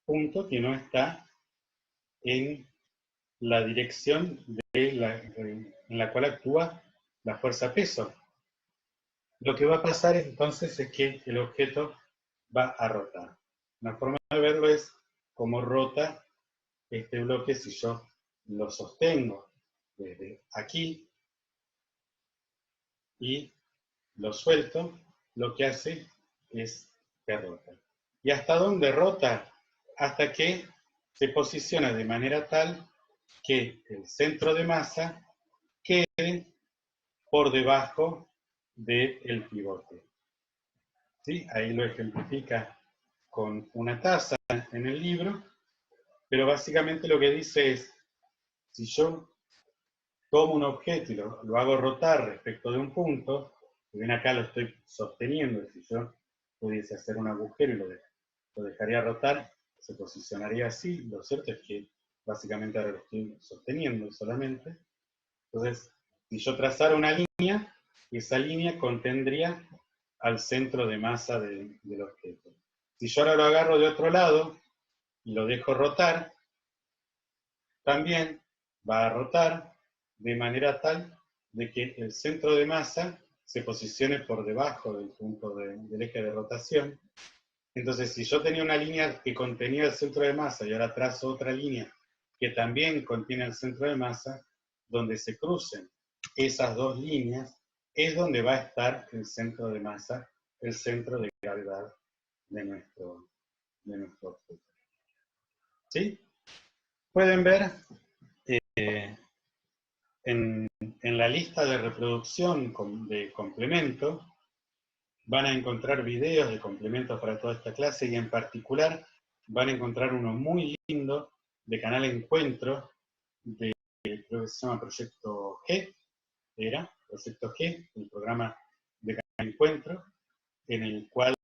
punto que no está en la dirección en la cual actúa la fuerza peso? Lo que va a pasar entonces es que el objeto va a rotar. Una forma de verlo es cómo rota este bloque si yo lo sostengo desde aquí y lo suelto, lo que hace es que rota. ¿Y hasta dónde rota? Hasta que se posiciona de manera tal que el centro de masa quede por debajo del pivote. ¿Sí? Ahí lo ejemplifica con una taza en el libro, pero básicamente lo que dice es, si yo tomo un objeto y lo hago rotar respecto de un punto, y ven acá lo estoy sosteniendo, y si yo pudiese hacer un agujero y lo dejaría rotar, se posicionaría así. Lo cierto es que básicamente ahora lo estoy sosteniendo solamente. Entonces, si yo trazara una línea, esa línea contendría al centro de masa del objeto. Si yo ahora lo agarro de otro lado y lo dejo rotar, también va a rotar de manera tal de que el centro de masa se posicione por debajo del punto del eje de rotación. Entonces, si yo tenía una línea que contenía el centro de masa y ahora trazo otra línea que también contiene el centro de masa, donde se crucen esas dos líneas, es donde va a estar el centro de masa, el centro de gravedad de nuestro objeto. ¿Sí? Pueden ver en la lista de reproducción de complemento, van a encontrar videos de complementos para toda esta clase y en particular van a encontrar uno muy lindo de Canal Encuentro, creo que se llama Proyecto G, Proyecto G, el programa de Canal Encuentro, en el cual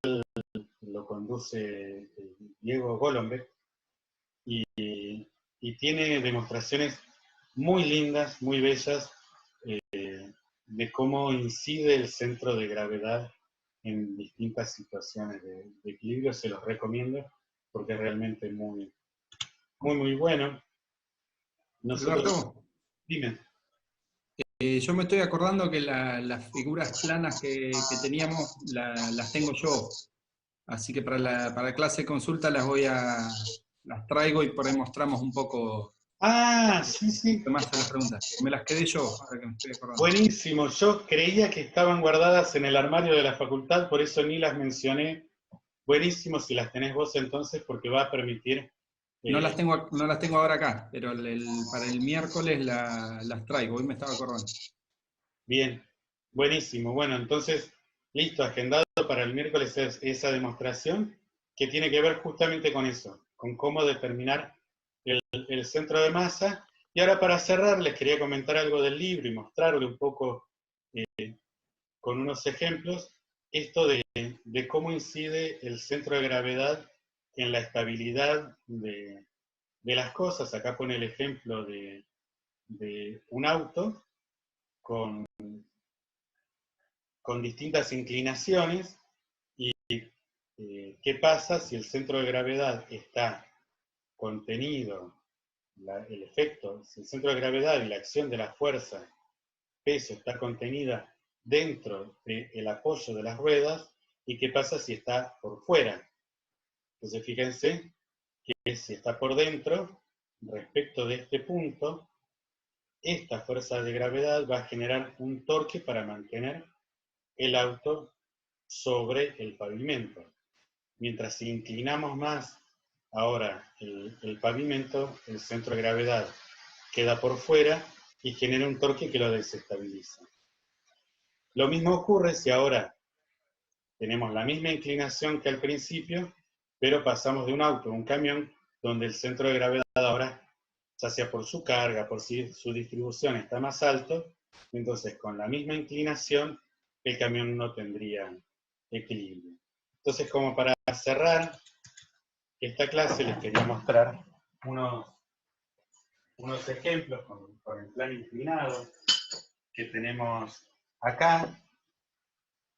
lo conduce Diego Golombek, y tiene demostraciones muy lindas, muy bellas, de cómo incide el centro de gravedad en distintas situaciones de equilibrio. Se los recomiendo porque es realmente muy, muy, muy bueno. Nosotros, Alberto, dime. yo me estoy acordando que las figuras planas que teníamos las tengo yo, así que para la clase de consulta las traigo y por ahí mostramos un poco Sí, sí. más de las preguntas. Me las quedé yo, ahora que me estoy acordando. Buenísimo. Yo creía que estaban guardadas en el armario de la facultad, por eso ni las mencioné. Buenísimo si las tenés vos entonces, porque va a permitir... No las tengo ahora acá, pero para el miércoles las traigo, hoy me estaba acordando. Bien, buenísimo. Bueno, entonces, listo, agendado para el miércoles esa demostración que tiene que ver justamente con eso, con cómo determinar el centro de masa. Y ahora para cerrar, les quería comentar algo del libro y mostrarle un poco con unos ejemplos esto de cómo incide el centro de gravedad en la estabilidad de las cosas. Acá pone el ejemplo de un auto con distintas inclinaciones y qué pasa si el centro de gravedad está contenido, el efecto, si el centro de gravedad y la acción de la fuerza, peso, está contenida dentro del apoyo de las ruedas, y qué pasa si está por fuera. Entonces fíjense que si está por dentro, respecto de este punto, esta fuerza de gravedad va a generar un torque para mantener el auto sobre el pavimento. Mientras si inclinamos más ahora el pavimento, el centro de gravedad queda por fuera y genera un torque que lo desestabiliza. Lo mismo ocurre si ahora tenemos la misma inclinación que al principio, pero pasamos de un auto a un camión, donde el centro de gravedad ahora, ya sea por su carga, por si su distribución está más alto, entonces con la misma inclinación el camión no tendría equilibrio. Entonces, como para cerrar esta clase, les quería mostrar unos ejemplos con el plano inclinado que tenemos acá,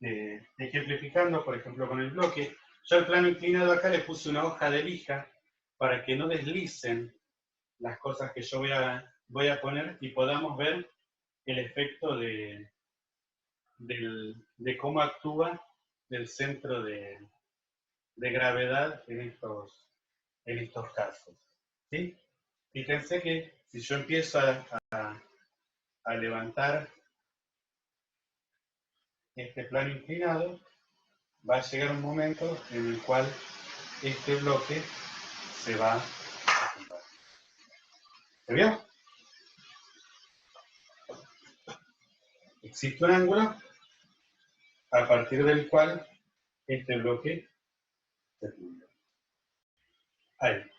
ejemplificando, por ejemplo, con el bloque. Yo al plano inclinado acá le puse una hoja de lija para que no deslicen las cosas que yo voy a poner y podamos ver el efecto de cómo actúa el centro de de gravedad en estos casos. ¿Sí? Fíjense que si yo empiezo a levantar este plano inclinado, va a llegar un momento en el cual este bloque se va a tumbar. ¿Se vio? Existe un ángulo a partir del cual este bloque se tumba. Ahí.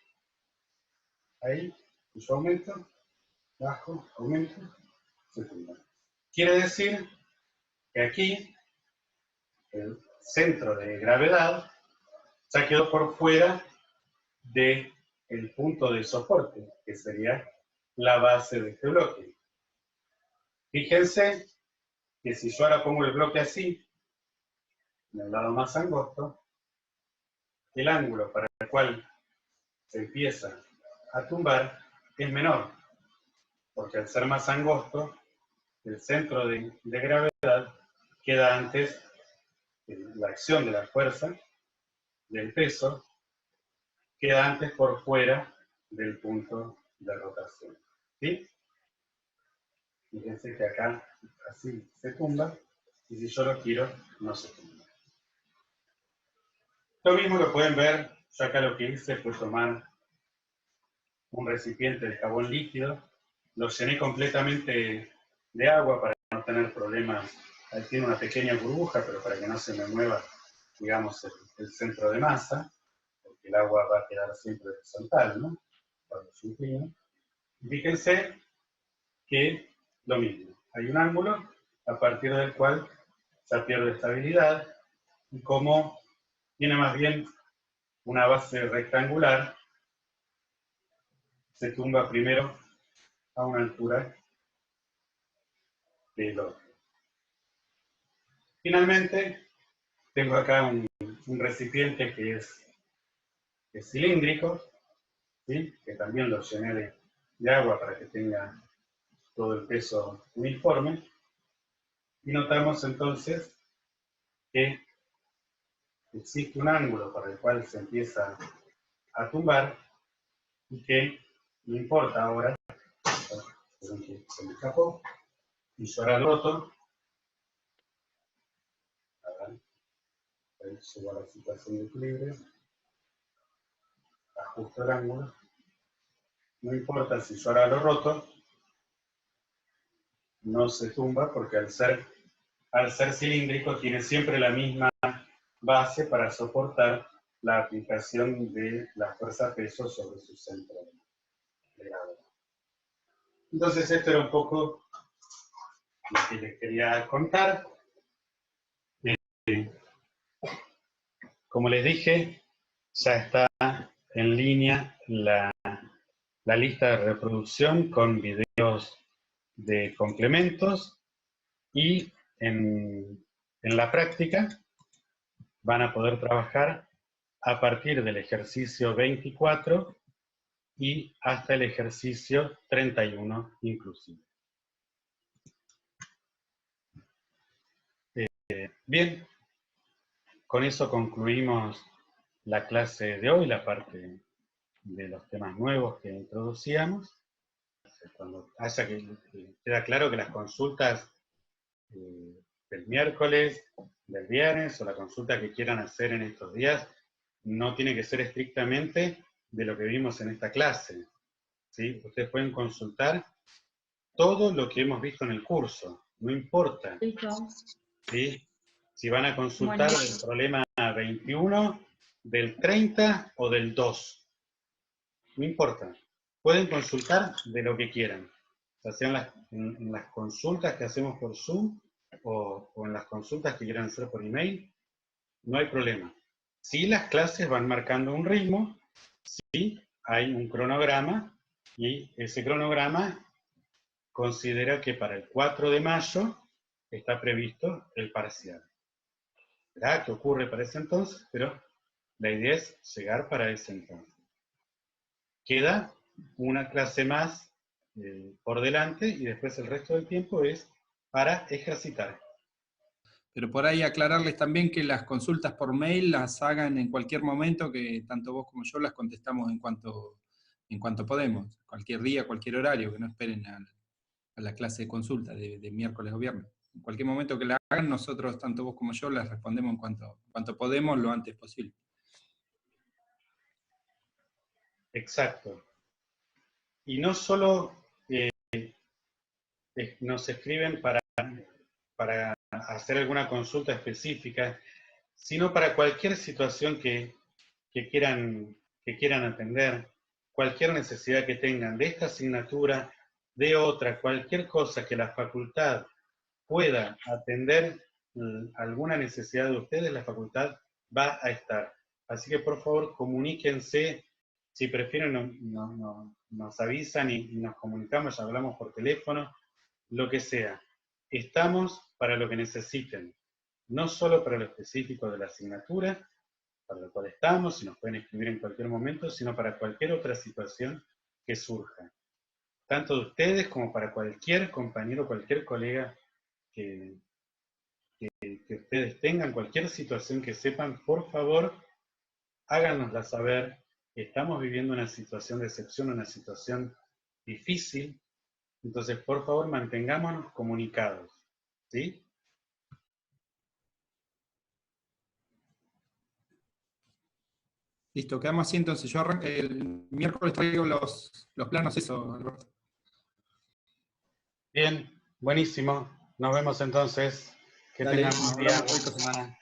Ahí, yo aumento, bajo, aumento, se tumba. Quiere decir que aquí el centro de gravedad ya quedó por fuera del punto de soporte, que sería la base de este bloque. Fíjense que si yo ahora pongo el bloque así, en el lado más angosto, el ángulo para el cual se empieza a tumbar es menor, porque al ser más angosto, el centro de gravedad queda antes de la acción de la fuerza, del peso, queda antes por fuera del punto de rotación. ¿Sí? Fíjense que acá así se tumba, y si yo lo giro, no se tumba. Lo mismo lo pueden ver, yo acá lo que hice fue tomar un recipiente de jabón líquido, lo llené completamente de agua para no tener problemas. Ahí tiene una pequeña burbuja, pero para que no se me mueva, digamos, el centro de masa, porque el agua va a quedar siempre horizontal, ¿no? Cuando se inclina. Fíjense que lo mismo, hay un ángulo a partir del cual ya pierde estabilidad, y como tiene más bien una base rectangular, se tumba primero a una altura del otro. Finalmente, tengo acá un recipiente que es cilíndrico, ¿sí? Que también lo llené de agua para que tenga todo el peso uniforme. Y notamos entonces que existe un ángulo para el cual se empieza a tumbar y que no importa ahora, se me escapó, y yo ahora lo roto, ahí llegó a la situación de equilibrio, ajusto el ángulo, no importa si yo ahora lo roto, no se tumba porque al ser cilíndrico tiene siempre la misma base para soportar la aplicación de la fuerza-peso sobre su centro de gravedad. Entonces esto era un poco lo que les quería contar. Como les dije, ya está en línea la lista de reproducción con videos de complementos, y en la práctica van a poder trabajar a partir del ejercicio 24 y hasta el ejercicio 31 inclusive. Bien, con eso concluimos la clase de hoy, la parte de los temas nuevos que introducíamos. Cuando haya que queda claro que las consultas del miércoles, del viernes, o la consulta que quieran hacer en estos días, no tiene que ser estrictamente de lo que vimos en esta clase, ¿sí? Ustedes pueden consultar todo lo que hemos visto en el curso, no importa. Listo. ¿Sí? Si van a consultar el problema 21, del 30 o del 2, no importa. Pueden consultar de lo que quieran, ya sean en las consultas que hacemos por Zoom o en las consultas que quieran hacer por email, no hay problema. Si las clases van marcando un ritmo, sí hay un cronograma, y ese cronograma considera que para el 4 de mayo está previsto el parcial. ¿Verdad? ¿Qué ocurre para ese entonces? Pero la idea es llegar para ese entonces. Queda una clase más por delante, y después el resto del tiempo es para ejercitar. Pero por ahí aclararles también que las consultas por mail las hagan en cualquier momento, que tanto vos como yo las contestamos en cuanto podemos, cualquier día, cualquier horario, que no esperen a la clase de consulta de miércoles o viernes. En cualquier momento que la hagan, nosotros, tanto vos como yo, las respondemos en cuanto podemos, lo antes posible. Exacto. Y no solo nos escriben para hacer alguna consulta específica, sino para cualquier situación que quieran atender, cualquier necesidad que tengan de esta asignatura, de otra, cualquier cosa que la facultad pueda atender, alguna necesidad de ustedes, la facultad va a estar. Así que por favor comuníquense, si prefieren nos avisan y nos comunicamos, ya hablamos por teléfono, lo que sea. Estamos para lo que necesiten, no solo para lo específico de la asignatura, para lo cual estamos, y nos pueden escribir en cualquier momento, sino para cualquier otra situación que surja. Tanto de ustedes como para cualquier compañero, cualquier colega que ustedes tengan, cualquier situación que sepan, por favor, háganosla saber. Estamos viviendo una situación de excepción, una situación difícil, entonces por favor mantengámonos comunicados, ¿sí? Listo, quedamos así entonces. Yo el miércoles traigo los planos, eso, Alberto. Bien, buenísimo. Nos vemos entonces. Que Dale, tengan un nos día, hablamos. buena semana.